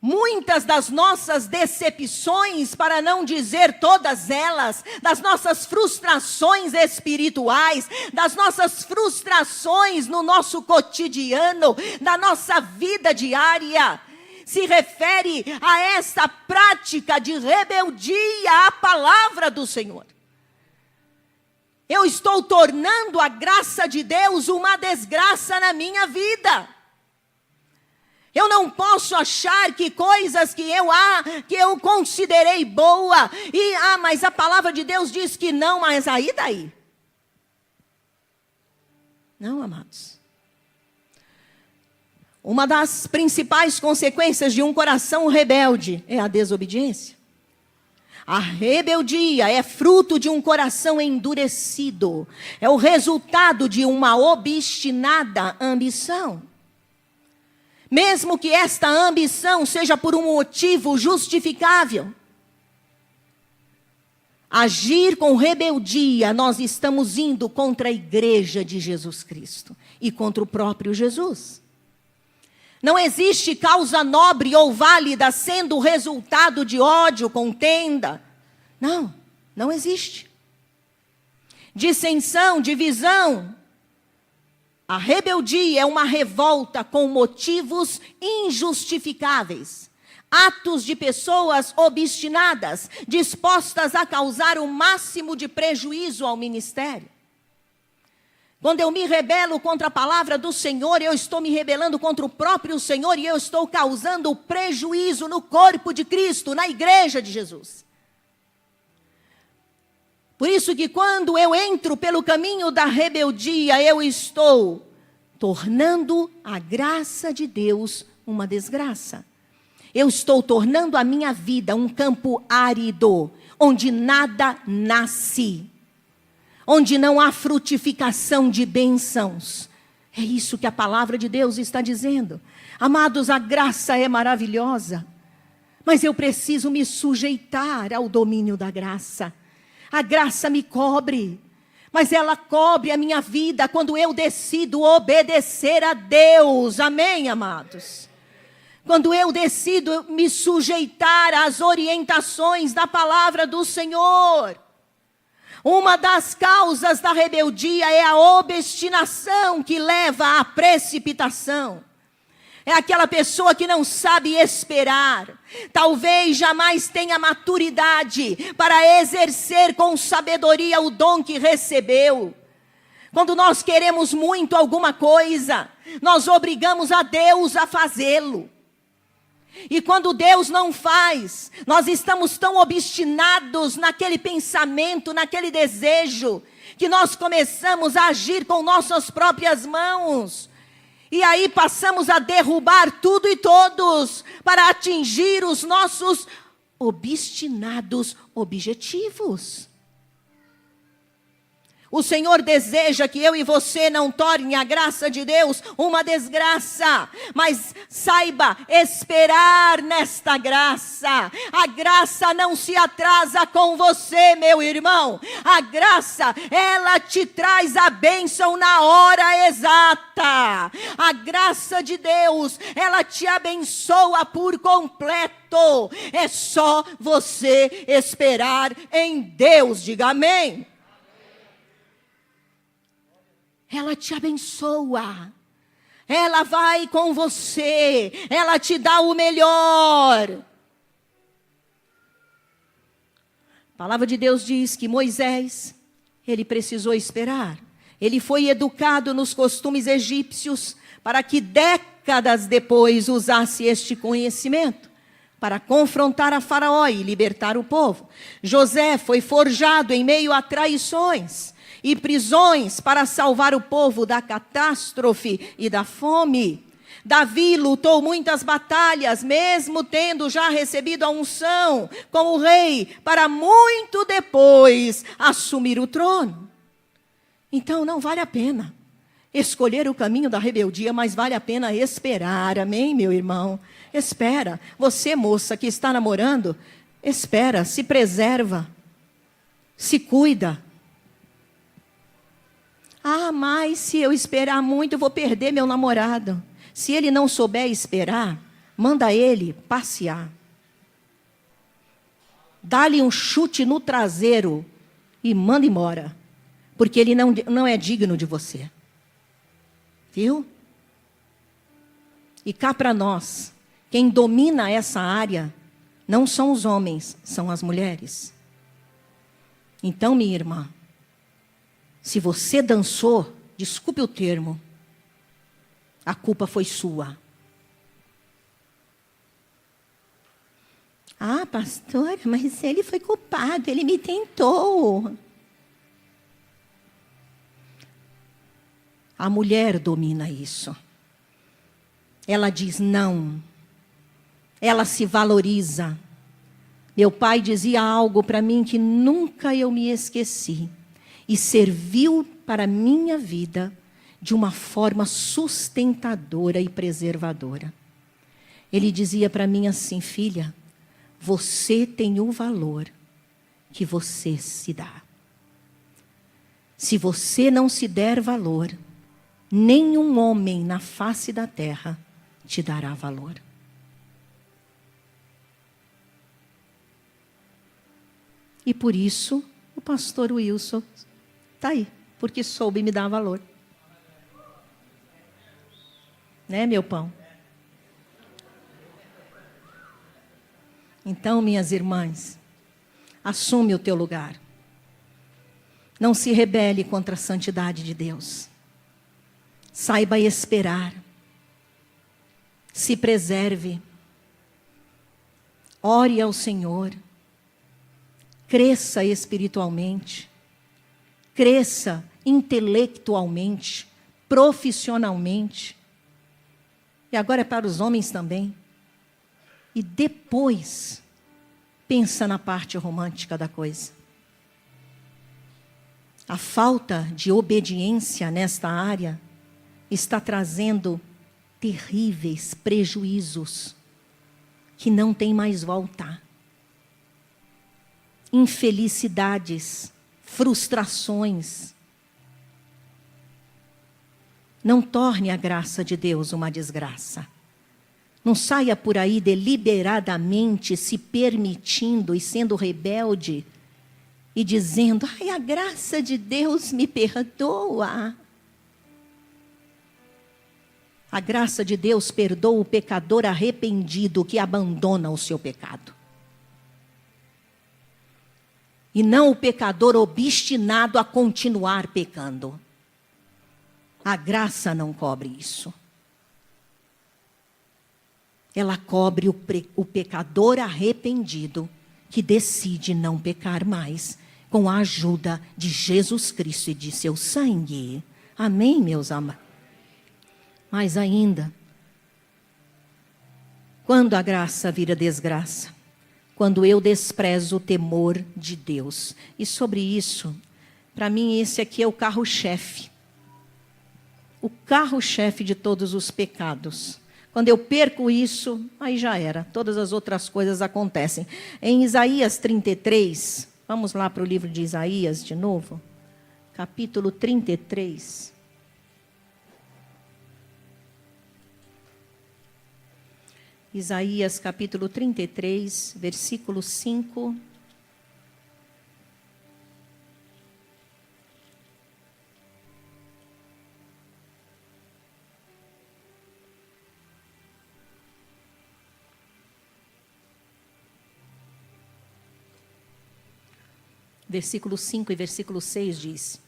Muitas das nossas decepções, para não dizer todas elas, das nossas frustrações espirituais, das nossas frustrações no nosso cotidiano, da nossa vida diária, se refere a essa prática de rebeldia à palavra do Senhor. Eu estou tornando a graça de Deus uma desgraça na minha vida. Eu não posso achar que coisas que eu considerei boa, mas a palavra de Deus diz que não, mas aí daí. Não, amados. Uma das principais consequências de um coração rebelde é a desobediência. A rebeldia é fruto de um coração endurecido. É o resultado de uma obstinada ambição. Mesmo que esta ambição seja por um motivo justificável. Agir com rebeldia, nós estamos indo contra a igreja de Jesus Cristo e contra o próprio Jesus. Não existe causa nobre ou válida sendo o resultado de ódio, contenda. Não, não existe. Dissensão, divisão. A rebeldia é uma revolta com motivos injustificáveis. Atos de pessoas obstinadas, dispostas a causar o máximo de prejuízo ao ministério. Quando eu me rebelo contra a palavra do Senhor, eu estou me rebelando contra o próprio Senhor e eu estou causando prejuízo no corpo de Cristo, na igreja de Jesus. Por isso que quando eu entro pelo caminho da rebeldia, eu estou tornando a graça de Deus uma desgraça. Eu estou tornando a minha vida um campo árido, onde nada nasce, onde não há frutificação de bênçãos. É isso que a palavra de Deus está dizendo. Amados, a graça é maravilhosa, mas eu preciso me sujeitar ao domínio da graça. A graça me cobre, mas ela cobre a minha vida quando eu decido obedecer a Deus. Amém, amados? Quando eu decido me sujeitar às orientações da palavra do Senhor. Uma das causas da rebeldia é a obstinação que leva à precipitação. É aquela pessoa que não sabe esperar. Talvez jamais tenha maturidade para exercer com sabedoria o dom que recebeu. Quando nós queremos muito alguma coisa, nós obrigamos a Deus a fazê-lo. E quando Deus não faz, nós estamos tão obstinados naquele pensamento, naquele desejo, que nós começamos a agir com nossas próprias mãos. E aí passamos a derrubar tudo e todos para atingir os nossos obstinados objetivos. O Senhor deseja que eu e você não torne a graça de Deus uma desgraça, mas saiba esperar nesta graça. A graça não se atrasa com você, meu irmão. A graça, ela te traz a bênção na hora exata. A graça de Deus, ela te abençoa por completo. É só você esperar em Deus. Diga amém. Ela te abençoa, ela vai com você, ela te dá o melhor. A palavra de Deus diz que Moisés, ele precisou esperar. Ele foi educado nos costumes egípcios para que décadas depois usasse este conhecimento para confrontar a Faraó e libertar o povo. José foi forjado em meio a traições e prisões para salvar o povo da catástrofe e da fome. Davi lutou muitas batalhas, mesmo tendo já recebido a unção como rei, para muito depois assumir o trono. Então não vale a pena escolher o caminho da rebeldia, mas vale a pena esperar. Amém, meu irmão? Espera. Você, moça, que está namorando, espera, se preserva, se cuida. Ah, mas se eu esperar muito, eu vou perder meu namorado. Se ele não souber esperar, manda ele passear. Dá-lhe um chute no traseiro e manda embora. Porque ele não é digno de você. Viu? E cá para nós, quem domina essa área não são os homens, são as mulheres. Então, minha irmã, se você dançou, desculpe o termo, a culpa foi sua. Ah, pastora, mas ele foi culpado, ele me tentou. A mulher domina isso. Ela diz não. Ela se valoriza. Meu pai dizia algo para mim que nunca eu me esqueci. E serviu para a minha vida de uma forma sustentadora e preservadora. Ele dizia para mim assim: filha, você tem o valor que você se dá. Se você não se der valor, nenhum homem na face da terra te dará valor. E por isso, o pastor Wilson está aí, porque soube me dar valor. Né, meu pão? Então, minhas irmãs, assume o teu lugar. Não se rebele contra a santidade de Deus. Saiba esperar. Se preserve. Ore ao Senhor. Cresça espiritualmente. cresça intelectualmente, profissionalmente. E agora é para os homens também. E depois, pensa na parte romântica da coisa. A falta de obediência nesta área está trazendo terríveis prejuízos que não tem mais volta. Infelicidades, frustrações. Não torne a graça de Deus uma desgraça. Não saia por aí deliberadamente se permitindo e sendo rebelde e dizendo: ai, a graça de Deus me perdoa. A graça de Deus perdoa o pecador arrependido que abandona o seu pecado. E não o pecador obstinado a continuar pecando. A graça não cobre isso. Ela cobre o pecador arrependido que decide não pecar mais, com a ajuda de Jesus Cristo e de seu sangue. Amém, meus amados? Mas ainda, quando a graça vira desgraça, quando eu desprezo o temor de Deus. E sobre isso, para mim esse aqui é o carro-chefe. O carro-chefe de todos os pecados. Quando eu perco isso, aí já era. Todas as outras coisas acontecem. Em Isaías 33, vamos lá para o livro de Isaías de novo. Capítulo 33. Isaías capítulo 33, versículo 5. Versículo 5 e versículo 6 diz: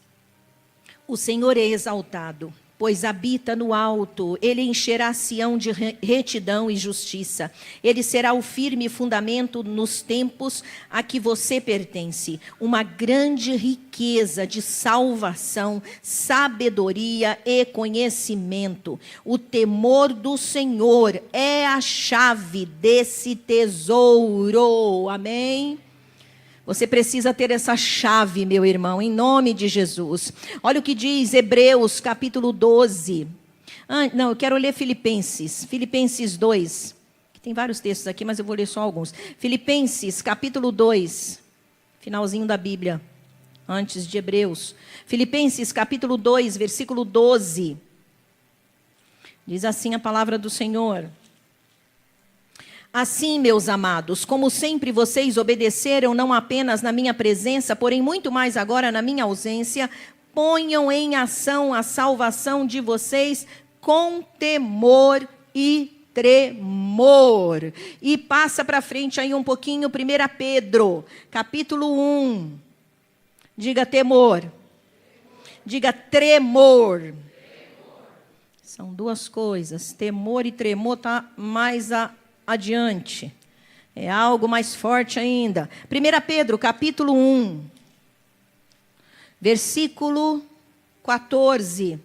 o Senhor é exaltado, pois habita no alto. Ele encherá Sião de retidão e justiça. Ele será o firme fundamento nos tempos a que você pertence. Uma grande riqueza de salvação, sabedoria e conhecimento. O temor do Senhor é a chave desse tesouro. Amém? Você precisa ter essa chave, meu irmão, em nome de Jesus. Olha o que diz Hebreus, capítulo 12. Não, eu quero ler Filipenses. Filipenses 2. Tem vários textos aqui, mas eu vou ler só alguns. Filipenses, capítulo 2. Finalzinho da Bíblia, antes de Hebreus. Filipenses, capítulo 2, versículo 12. Diz assim a palavra do Senhor: assim, meus amados, como sempre vocês obedeceram, não apenas na minha presença, porém muito mais agora na minha ausência, ponham em ação a salvação de vocês com temor e tremor. E passa para frente aí um pouquinho, 1 Pedro, capítulo 1. Diga temor. Diga tremor. São duas coisas. Temor e tremor está mais adiante. É algo mais forte ainda. 1 Pedro, capítulo 1, versículo 14.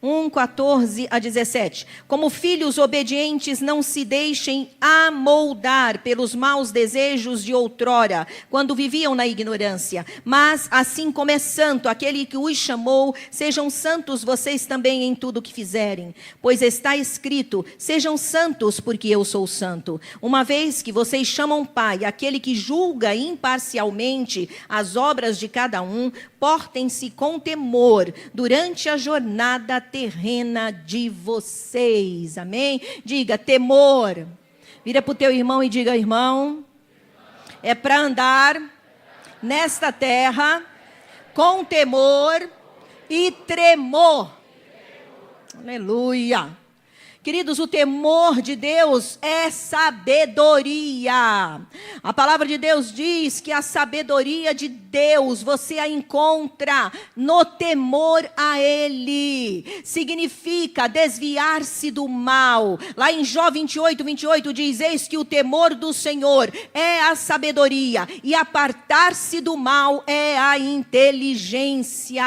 1:14 a 17. Como filhos obedientes, não se deixem amoldar pelos maus desejos de outrora, quando viviam na ignorância. Mas, assim como é santo aquele que os chamou, sejam santos vocês também em tudo o que fizerem. Pois está escrito: sejam santos, porque eu sou santo. Uma vez que vocês chamam Pai, aquele que julga imparcialmente as obras de cada um, portem-se com temor durante a jornada terrena de vocês. Amém? Diga temor. Vira para o teu irmão e diga: irmão, é para andar nesta terra com temor e tremor. Aleluia. Queridos, o temor de Deus é sabedoria. A palavra de Deus diz que a sabedoria de Deus, você a encontra no temor a Ele. Significa desviar-se do mal. Lá em Jó 28 diz: eis que o temor do Senhor é a sabedoria, e apartar-se do mal é a inteligência.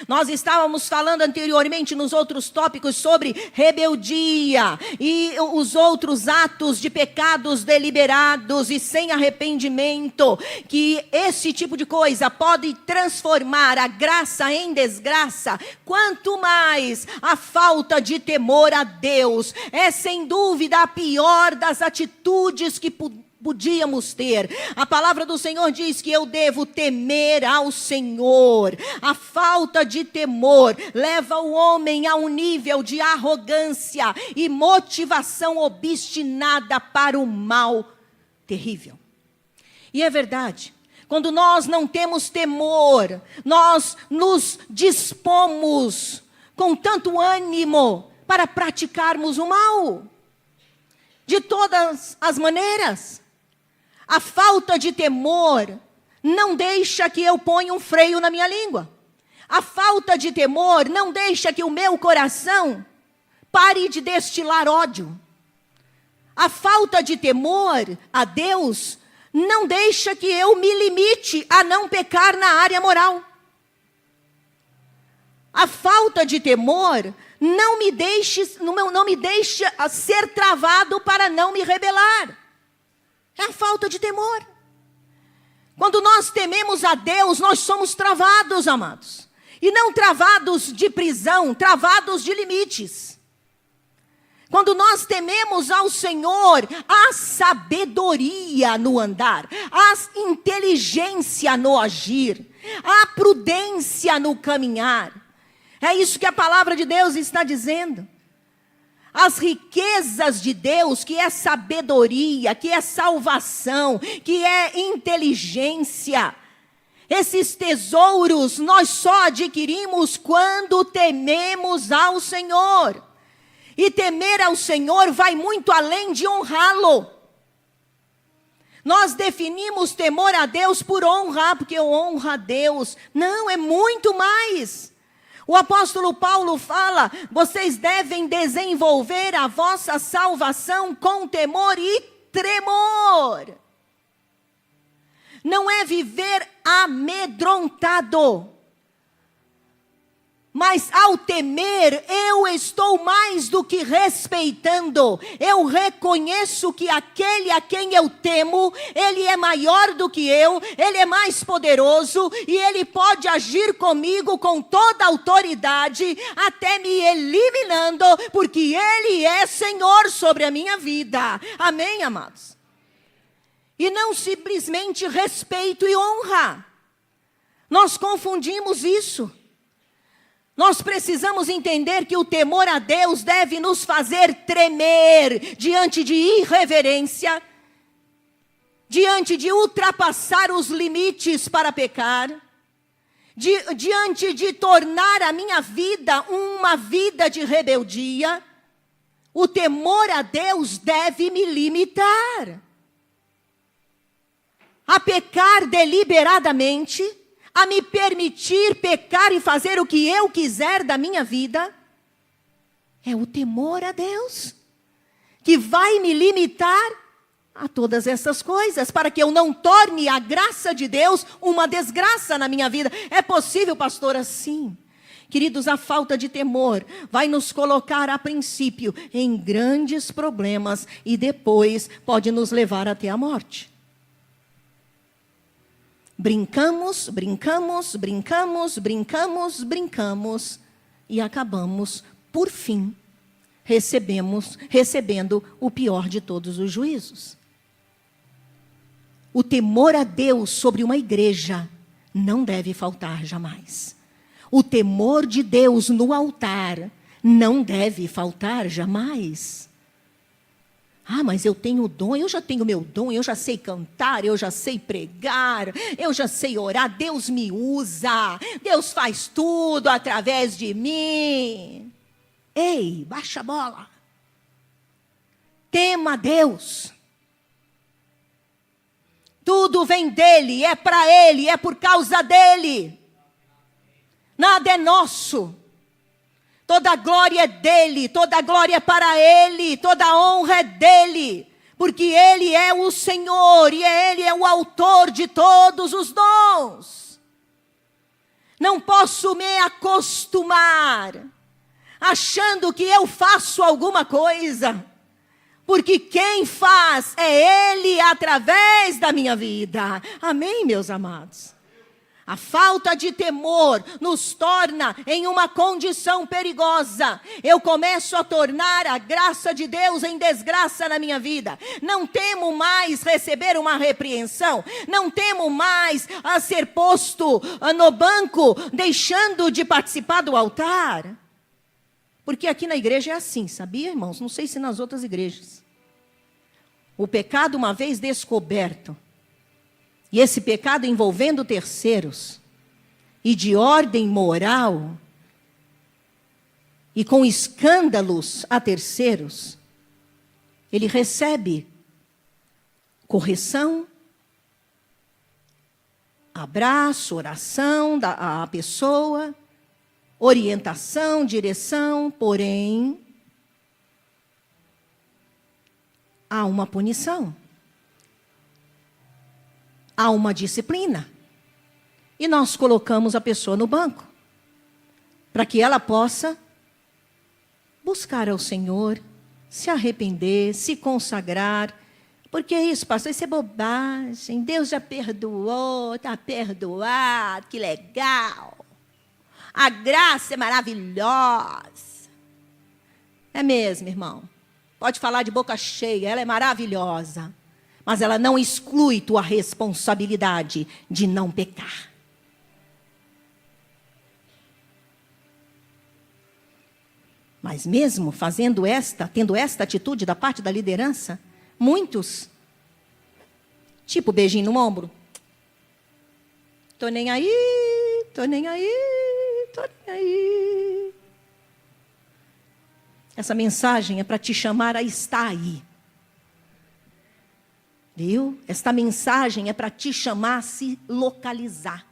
Nós estávamos falando anteriormente nos outros tópicos sobre rebeldia e os outros atos de pecados deliberados e sem arrependimento, que esse tipo de coisa pode transformar a graça em desgraça. Quanto mais a falta de temor a Deus é sem dúvida a pior das atitudes que podíamos ter. A palavra do Senhor diz que eu devo temer ao Senhor. A falta de temor leva o homem a um nível de arrogância e motivação obstinada para o mal terrível. E é verdade, quando nós não temos temor, nós nos dispomos com tanto ânimo para praticarmos o mal, de todas as maneiras. A falta de temor não deixa que eu ponha um freio na minha língua. A falta de temor não deixa que o meu coração pare de destilar ódio. A falta de temor a Deus não deixa que eu me limite a não pecar na área moral. A falta de temor não me deixa ser travado para não me rebelar. É a falta de temor. Quando nós tememos a Deus, nós somos travados, amados. E não travados de prisão, travados de limites. Quando nós tememos ao Senhor, há sabedoria no andar, há inteligência no agir, há prudência no caminhar. É isso que a palavra de Deus está dizendo. As riquezas de Deus, que é sabedoria, que é salvação, que é inteligência. Esses tesouros nós só adquirimos quando tememos ao Senhor. E temer ao Senhor vai muito além de honrá-lo. Nós definimos temor a Deus por honrar, porque eu honro a Deus. Não, é muito mais. O apóstolo Paulo fala: vocês devem desenvolver a vossa salvação com temor e tremor. Não é viver amedrontado. Mas ao temer, eu estou mais do que respeitando. Eu reconheço que aquele a quem eu temo, ele é maior do que eu, ele é mais poderoso e ele pode agir comigo com toda a autoridade, até me eliminando, porque ele é Senhor sobre a minha vida. Amém, amados? E não simplesmente respeito e honra. Nós confundimos isso. Nós precisamos entender que o temor a Deus deve nos fazer tremer diante de irreverência, diante de ultrapassar os limites para pecar, diante de tornar a minha vida uma vida de rebeldia. O temor a Deus deve me limitar a pecar deliberadamente, a me permitir pecar e fazer o que eu quiser da minha vida. É o temor a Deus que vai me limitar a todas essas coisas, para que eu não torne a graça de Deus uma desgraça na minha vida. É possível, pastor? Assim. Queridos, a falta de temor vai nos colocar a princípio em grandes problemas e depois pode nos levar até a morte. Brincamos e acabamos, por fim, recebendo o pior de todos os juízos. O temor a Deus sobre uma igreja não deve faltar jamais. O temor de Deus no altar não deve faltar jamais. Ah, mas eu tenho dom, eu já tenho meu dom, eu já sei cantar, eu já sei pregar, eu já sei orar, Deus me usa, Deus faz tudo através de mim. Ei, baixa a bola. Tema Deus. Tudo tudo vem dele, é para ele, é por causa dele. Nada é nosso. Toda a glória é dele, toda a glória é para ele, toda a honra é dele. Porque ele é o Senhor e ele é o autor de todos os dons. Não posso me acostumar achando que eu faço alguma coisa. Porque quem faz é ele através da minha vida. Amém, meus amados? A falta de temor nos torna em uma condição perigosa. Eu começo a tornar a graça de Deus em desgraça na minha vida. Não temo mais receber uma repreensão. Não temo mais a ser posto no banco, deixando de participar do altar. Porque aqui na igreja é assim, sabia, irmãos? Não sei se nas outras igrejas. O pecado, uma vez descoberto, e esse pecado envolvendo terceiros, e de ordem moral, e com escândalos a terceiros, ele recebe correção, abraço, oração da pessoa, orientação, direção, porém, há uma punição. Há uma disciplina. E nós colocamos a pessoa no banco, para que ela possa buscar ao Senhor, se arrepender, se consagrar. Porque isso, pastor, isso é bobagem. Deus já perdoou, está perdoado, que legal. A graça é maravilhosa. É mesmo, irmão. Pode falar de boca cheia, ela é maravilhosa. Mas ela não exclui tua responsabilidade de não pecar. Mas mesmo tendo esta atitude da parte da liderança, muitos, tipo beijinho no ombro. Tô nem aí, tô nem aí, tô nem aí. Essa mensagem é para te chamar a estar aí. Viu? Esta mensagem é para te chamar a se localizar.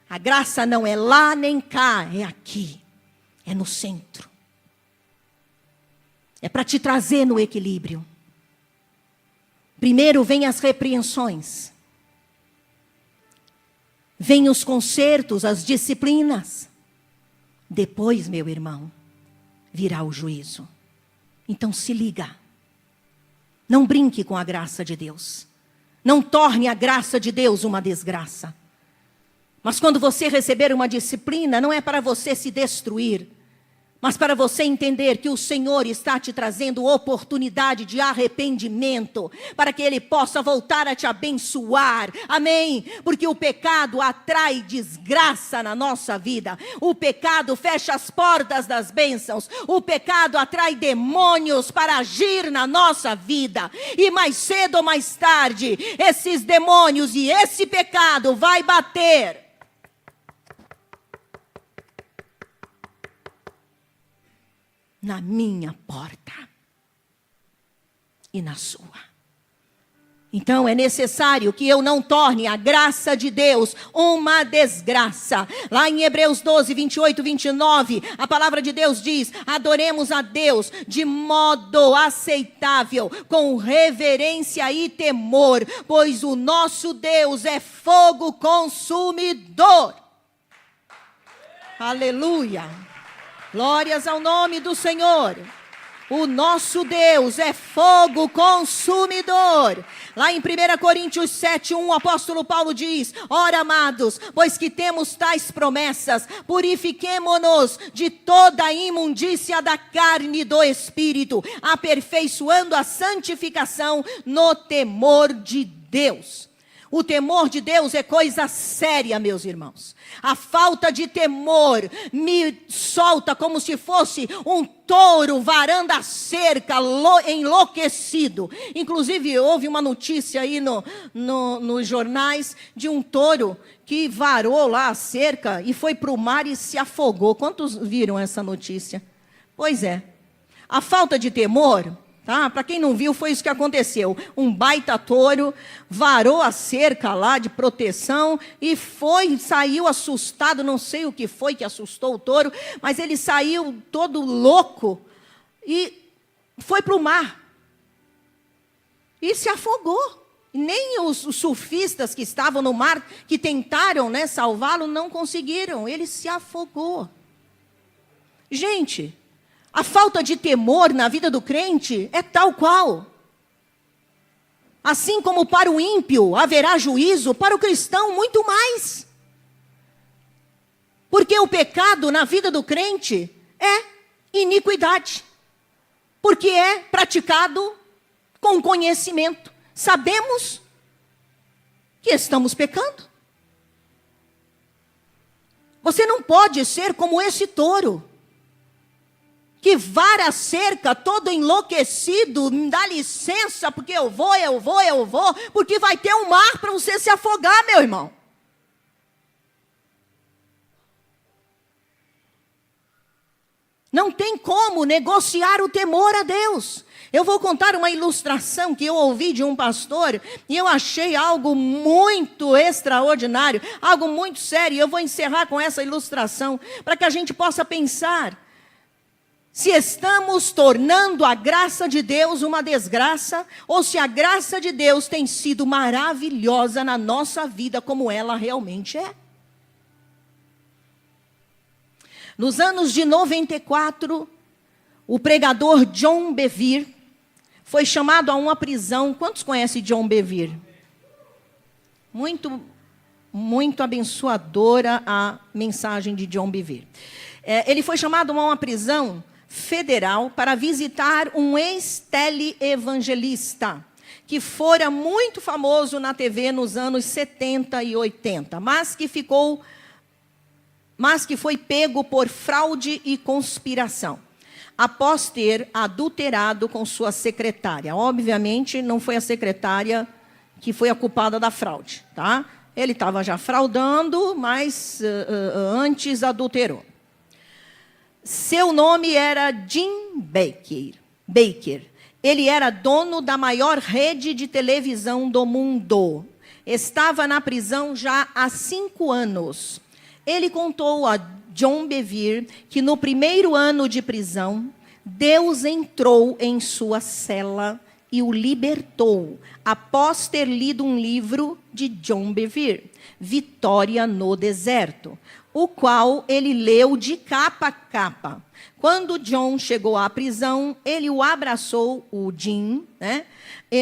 A graça não é lá nem cá, é aqui. É no centro. É para te trazer no equilíbrio. Primeiro vem as repreensões. Vem os consertos, as disciplinas. Depois, meu irmão, virá o juízo. Então se liga. Não brinque com a graça de Deus. Não torne a graça de Deus uma desgraça. Mas quando você receber uma disciplina, não é para você se destruir, mas para você entender que o Senhor está te trazendo oportunidade de arrependimento, para que Ele possa voltar a te abençoar, amém? Porque o pecado atrai desgraça na nossa vida, o pecado fecha as portas das bênçãos, o pecado atrai demônios para agir na nossa vida, e mais cedo ou mais tarde, esses demônios e esse pecado vai bater na minha porta e na sua. Então é necessário que eu não torne a graça de Deus uma desgraça. Lá em Hebreus 12, 28, 29, a palavra de Deus diz: adoremos a Deus de modo aceitável, com reverência e temor, pois o nosso Deus é fogo consumidor. Aleluia. Glórias ao nome do Senhor. O nosso Deus é fogo consumidor. Lá em 1 Coríntios 7:1, o apóstolo Paulo diz: ora, amados, pois que temos tais promessas, purifiquemo-nos de toda a imundícia da carne e do espírito, aperfeiçoando a santificação no temor de Deus. O temor de Deus é coisa séria, meus irmãos. A falta de temor me solta como se fosse um touro varando a cerca, enlouquecido. Inclusive, houve uma notícia aí nos jornais de um touro que varou lá a cerca e foi para o mar e se afogou. Quantos viram essa notícia? Pois é. A falta de temor Tá? Para quem não viu, foi isso que aconteceu. Um baita touro varou a cerca lá de proteção e saiu assustado, não sei o que foi que assustou o touro, mas ele saiu todo louco e foi para o mar. E se afogou. Nem os surfistas que estavam no mar, que tentaram, né, salvá-lo, não conseguiram. Ele se afogou. Gente, a falta de temor na vida do crente é tal qual. Assim como para o ímpio haverá juízo, para o cristão muito mais. Porque o pecado na vida do crente é iniquidade. Porque é praticado com conhecimento. Sabemos que estamos pecando. Você não pode ser como esse touro, que vara a cerca todo enlouquecido, dá licença, porque eu vou, porque vai ter um mar para você se afogar, meu irmão. Não tem como negociar o temor a Deus. Eu vou contar uma ilustração que eu ouvi de um pastor e eu achei algo muito extraordinário, algo muito sério. Eu vou encerrar com essa ilustração para que a gente possa pensar se estamos tornando a graça de Deus uma desgraça ou se a graça de Deus tem sido maravilhosa na nossa vida como ela realmente é. Nos anos de 94, o pregador John Bevere foi chamado a uma prisão. Quantos conhecem John Bevere? Muito abençoadora a mensagem de John Bevere. Ele foi chamado a uma prisão federal para visitar um ex-teleevangelista que fora muito famoso na TV nos anos 70 e 80, mas que foi pego por fraude e conspiração, após ter adulterado com sua secretária. Obviamente, não foi a secretária que foi a culpada da fraude, tá? Ele estava já fraudando, mas antes adulterou. Seu nome era Jim Bakker. Ele era dono da maior rede de televisão do mundo. Estava na prisão já há 5 anos. Ele contou a John Bevere que no primeiro ano de prisão, Deus entrou em sua cela e o libertou, após ter lido um livro de John Bevere, Vitória no Deserto, o qual ele leu de capa a capa. Quando John chegou à prisão, ele o abraçou, o Jim, né?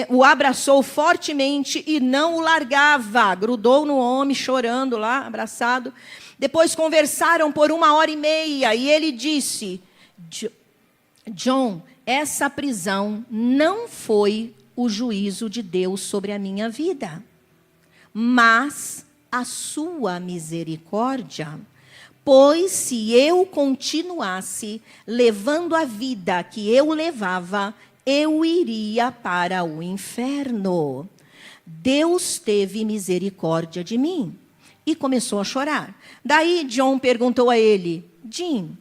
O abraçou fortemente e não o largava, grudou no homem, chorando lá, abraçado. Depois conversaram por 1h30 e ele disse: John, essa prisão não foi o juízo de Deus sobre a minha vida, mas a sua misericórdia. Pois se eu continuasse levando a vida que eu levava, eu iria para o inferno. Deus teve misericórdia de mim. E começou a chorar. Daí John perguntou a ele: Jim,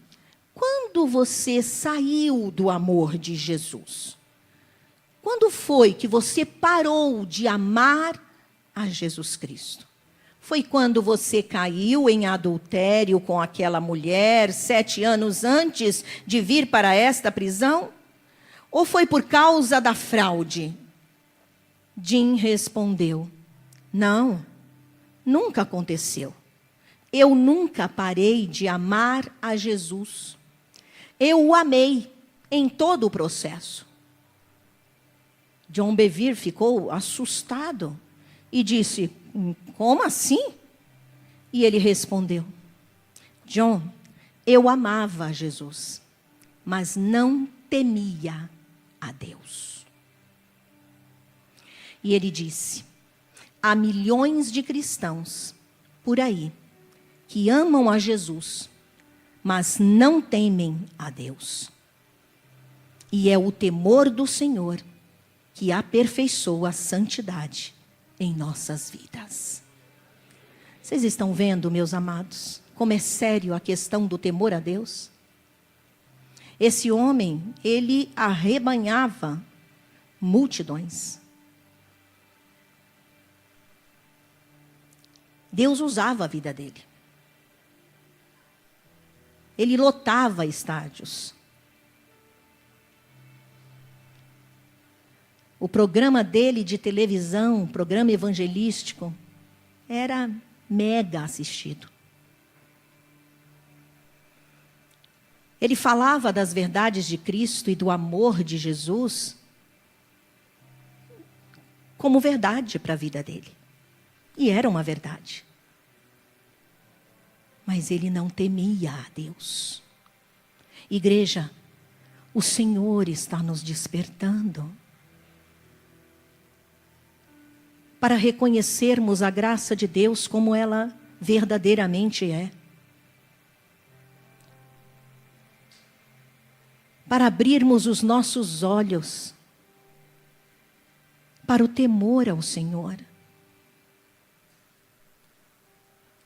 quando você saiu do amor de Jesus? Quando foi que você parou de amar a Jesus Cristo? Foi quando você caiu em adultério com aquela mulher 7 anos antes de vir para esta prisão? Ou foi por causa da fraude? Jim respondeu: não, nunca aconteceu. Eu nunca parei de amar a Jesus. Eu o amei em todo o processo. John Bevere ficou assustado e disse: como assim? E ele respondeu: John, eu amava a Jesus, mas não temia a Deus. E ele disse: há milhões de cristãos por aí que amam a Jesus, mas não temem a Deus. E é o temor do Senhor que aperfeiçoa a santidade em nossas vidas. Vocês estão vendo, meus amados, como é sério a questão do temor a Deus? Esse homem, ele arrebanhava multidões. Deus usava a vida dele. Ele lotava estádios. O programa dele de televisão, programa evangelístico, era mega assistido. Ele falava das verdades de Cristo e do amor de Jesus como verdade para a vida dele. E era uma verdade. Mas ele não temia a Deus. Igreja, o Senhor está nos despertando para reconhecermos a graça de Deus como ela verdadeiramente é. Para abrirmos os nossos olhos para o temor ao Senhor.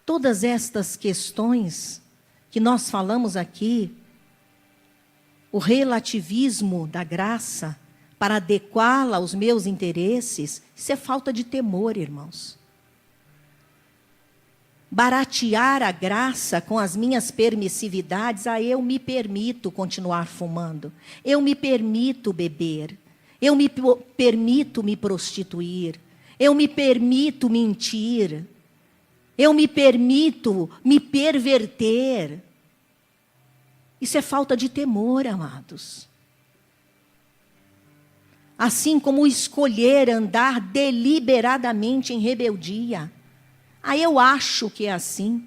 Todas estas questões que nós falamos aqui, o relativismo da graça, para adequá-la aos meus interesses, isso é falta de temor, irmãos. Baratear a graça com as minhas permissividades, eu me permito continuar fumando, eu me permito beber, eu me permito me prostituir, eu me permito mentir, eu me permito me perverter. Isso é falta de temor, amados. Assim como escolher andar deliberadamente em rebeldia. Eu acho que é assim.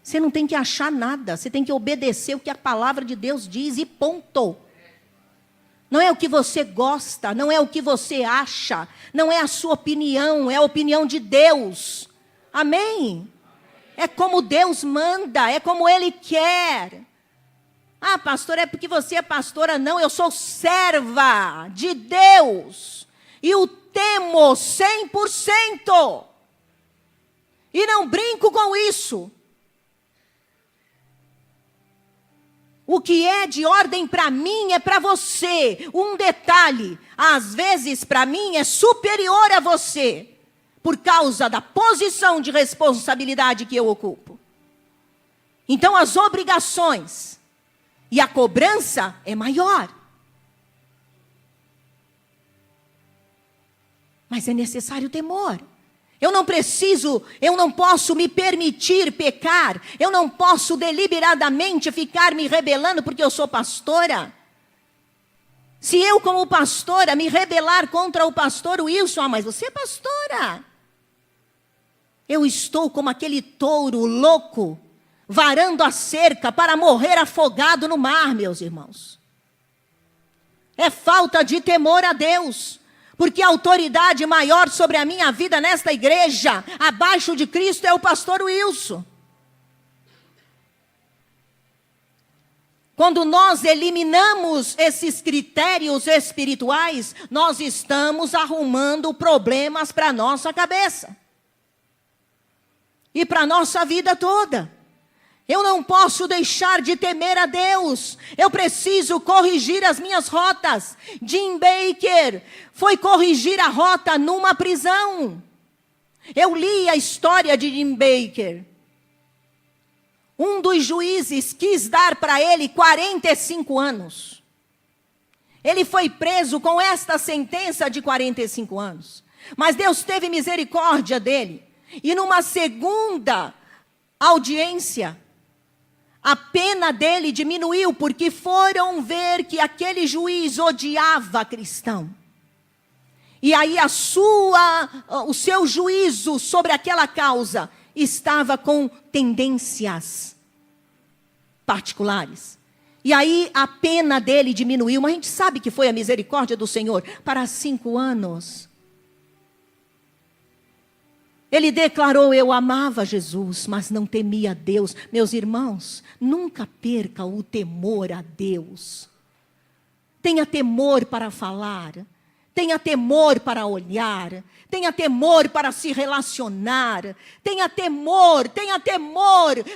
Você não tem que achar nada, você tem que obedecer o que a palavra de Deus diz e ponto. Não é o que você gosta, não é o que você acha, não é a sua opinião, é a opinião de Deus. Amém? É como Deus manda, é como Ele quer. Pastor, é porque você é pastora? Não, eu sou serva de Deus. E o temo 100%. E não brinco com isso. O que é de ordem para mim é para você. Um detalhe, às vezes para mim é superior a você. Por causa da posição de responsabilidade que eu ocupo. Então as obrigações e a cobrança é maior. Mas é necessário temor. Eu não posso me permitir pecar. Eu não posso deliberadamente ficar me rebelando porque eu sou pastora. Se eu, como pastora, me rebelar contra o pastor Wilson, mas você é pastora. Eu estou como aquele touro louco, varando a cerca para morrer afogado no mar, meus irmãos. É falta de temor a Deus. Porque a autoridade maior sobre a minha vida nesta igreja, abaixo de Cristo, é o pastor Wilson. Quando nós eliminamos esses critérios espirituais, nós estamos arrumando problemas para a nossa cabeça. E para a nossa vida toda. Eu não posso deixar de temer a Deus. Eu preciso corrigir as minhas rotas. Jim Bakker foi corrigir a rota numa prisão. Eu li a história de Jim Bakker. Um dos juízes quis dar para ele 45 anos. Ele foi preso com esta sentença de 45 anos. Mas Deus teve misericórdia dele. E numa segunda audiência, a pena dele diminuiu, porque foram ver que aquele juiz odiava cristão. E aí o seu juízo sobre aquela causa estava com tendências particulares. E aí a pena dele diminuiu, mas a gente sabe que foi a misericórdia do Senhor para 5 anos. Ele declarou: eu amava Jesus, mas não temia a Deus. Meus irmãos, nunca perca o temor a Deus. Tenha temor para falar. Tenha temor para olhar, tenha temor para se relacionar, tenha temor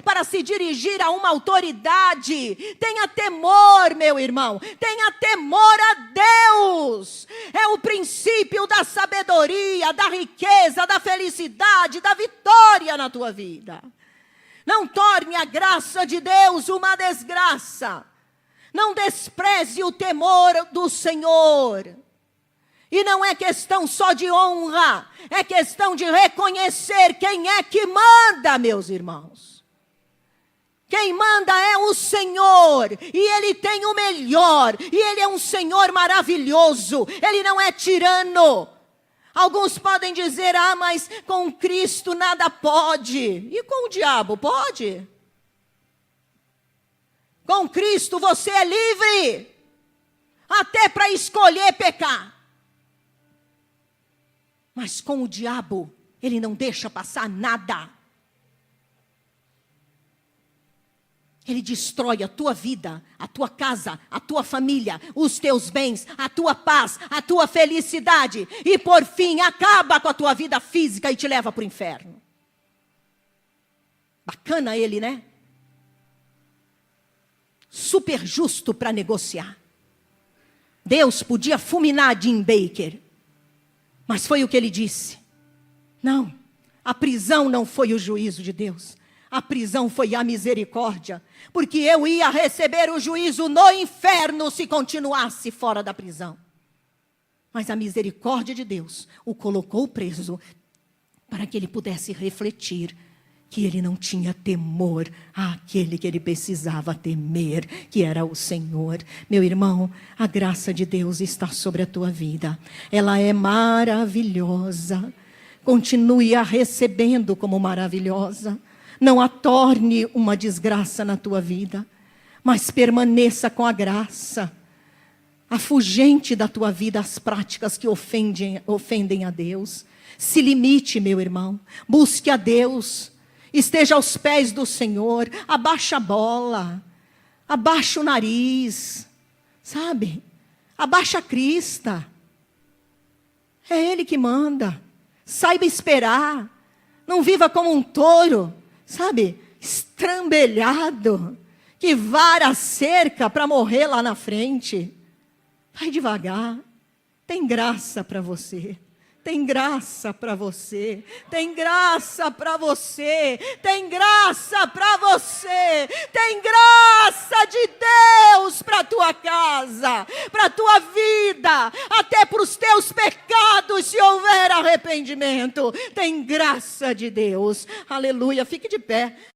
para se dirigir a uma autoridade, tenha temor, meu irmão, tenha temor a Deus. É o princípio da sabedoria, da riqueza, da felicidade, da vitória na tua vida. Não torne a graça de Deus uma desgraça. Não despreze o temor do Senhor. E não é questão só de honra, é questão de reconhecer quem é que manda, meus irmãos. Quem manda é o Senhor, e Ele tem o melhor, e Ele é um Senhor maravilhoso, Ele não é tirano. Alguns podem dizer, mas com Cristo nada pode. E com o diabo pode? Com Cristo você é livre, até para escolher pecar. Mas com o diabo, ele não deixa passar nada. Ele destrói a tua vida, a tua casa, a tua família, os teus bens, a tua paz, a tua felicidade. E por fim, acaba com a tua vida física e te leva para o inferno. Bacana ele, né? Super justo para negociar. Deus podia fulminar Jim Bakker. Mas foi o que ele disse. Não, a prisão não foi o juízo de Deus. A prisão foi a misericórdia. Porque eu ia receber o juízo no inferno se continuasse fora da prisão. Mas a misericórdia de Deus o colocou preso para que ele pudesse refletir que ele não tinha temor àquele que ele precisava temer, que era o Senhor. Meu irmão, a graça de Deus está sobre a tua vida. Ela é maravilhosa. Continue a recebendo como maravilhosa. Não a torne uma desgraça na tua vida, mas permaneça com a graça. Afugente da tua vida as práticas que ofendem a Deus. Se limite, meu irmão. Busque a Deus. Esteja aos pés do Senhor, abaixa a bola, abaixa o nariz, sabe? Abaixa a crista. É Ele que manda. Saiba esperar. Não viva como um touro, sabe? Estrambelhado, que vara a cerca para morrer lá na frente. Vai devagar. Tem graça para você. Tem graça para você, tem graça para você, tem graça para você, tem graça de Deus para a tua casa, para a tua vida, até para os teus pecados, se houver arrependimento. Tem graça de Deus, aleluia, fique de pé.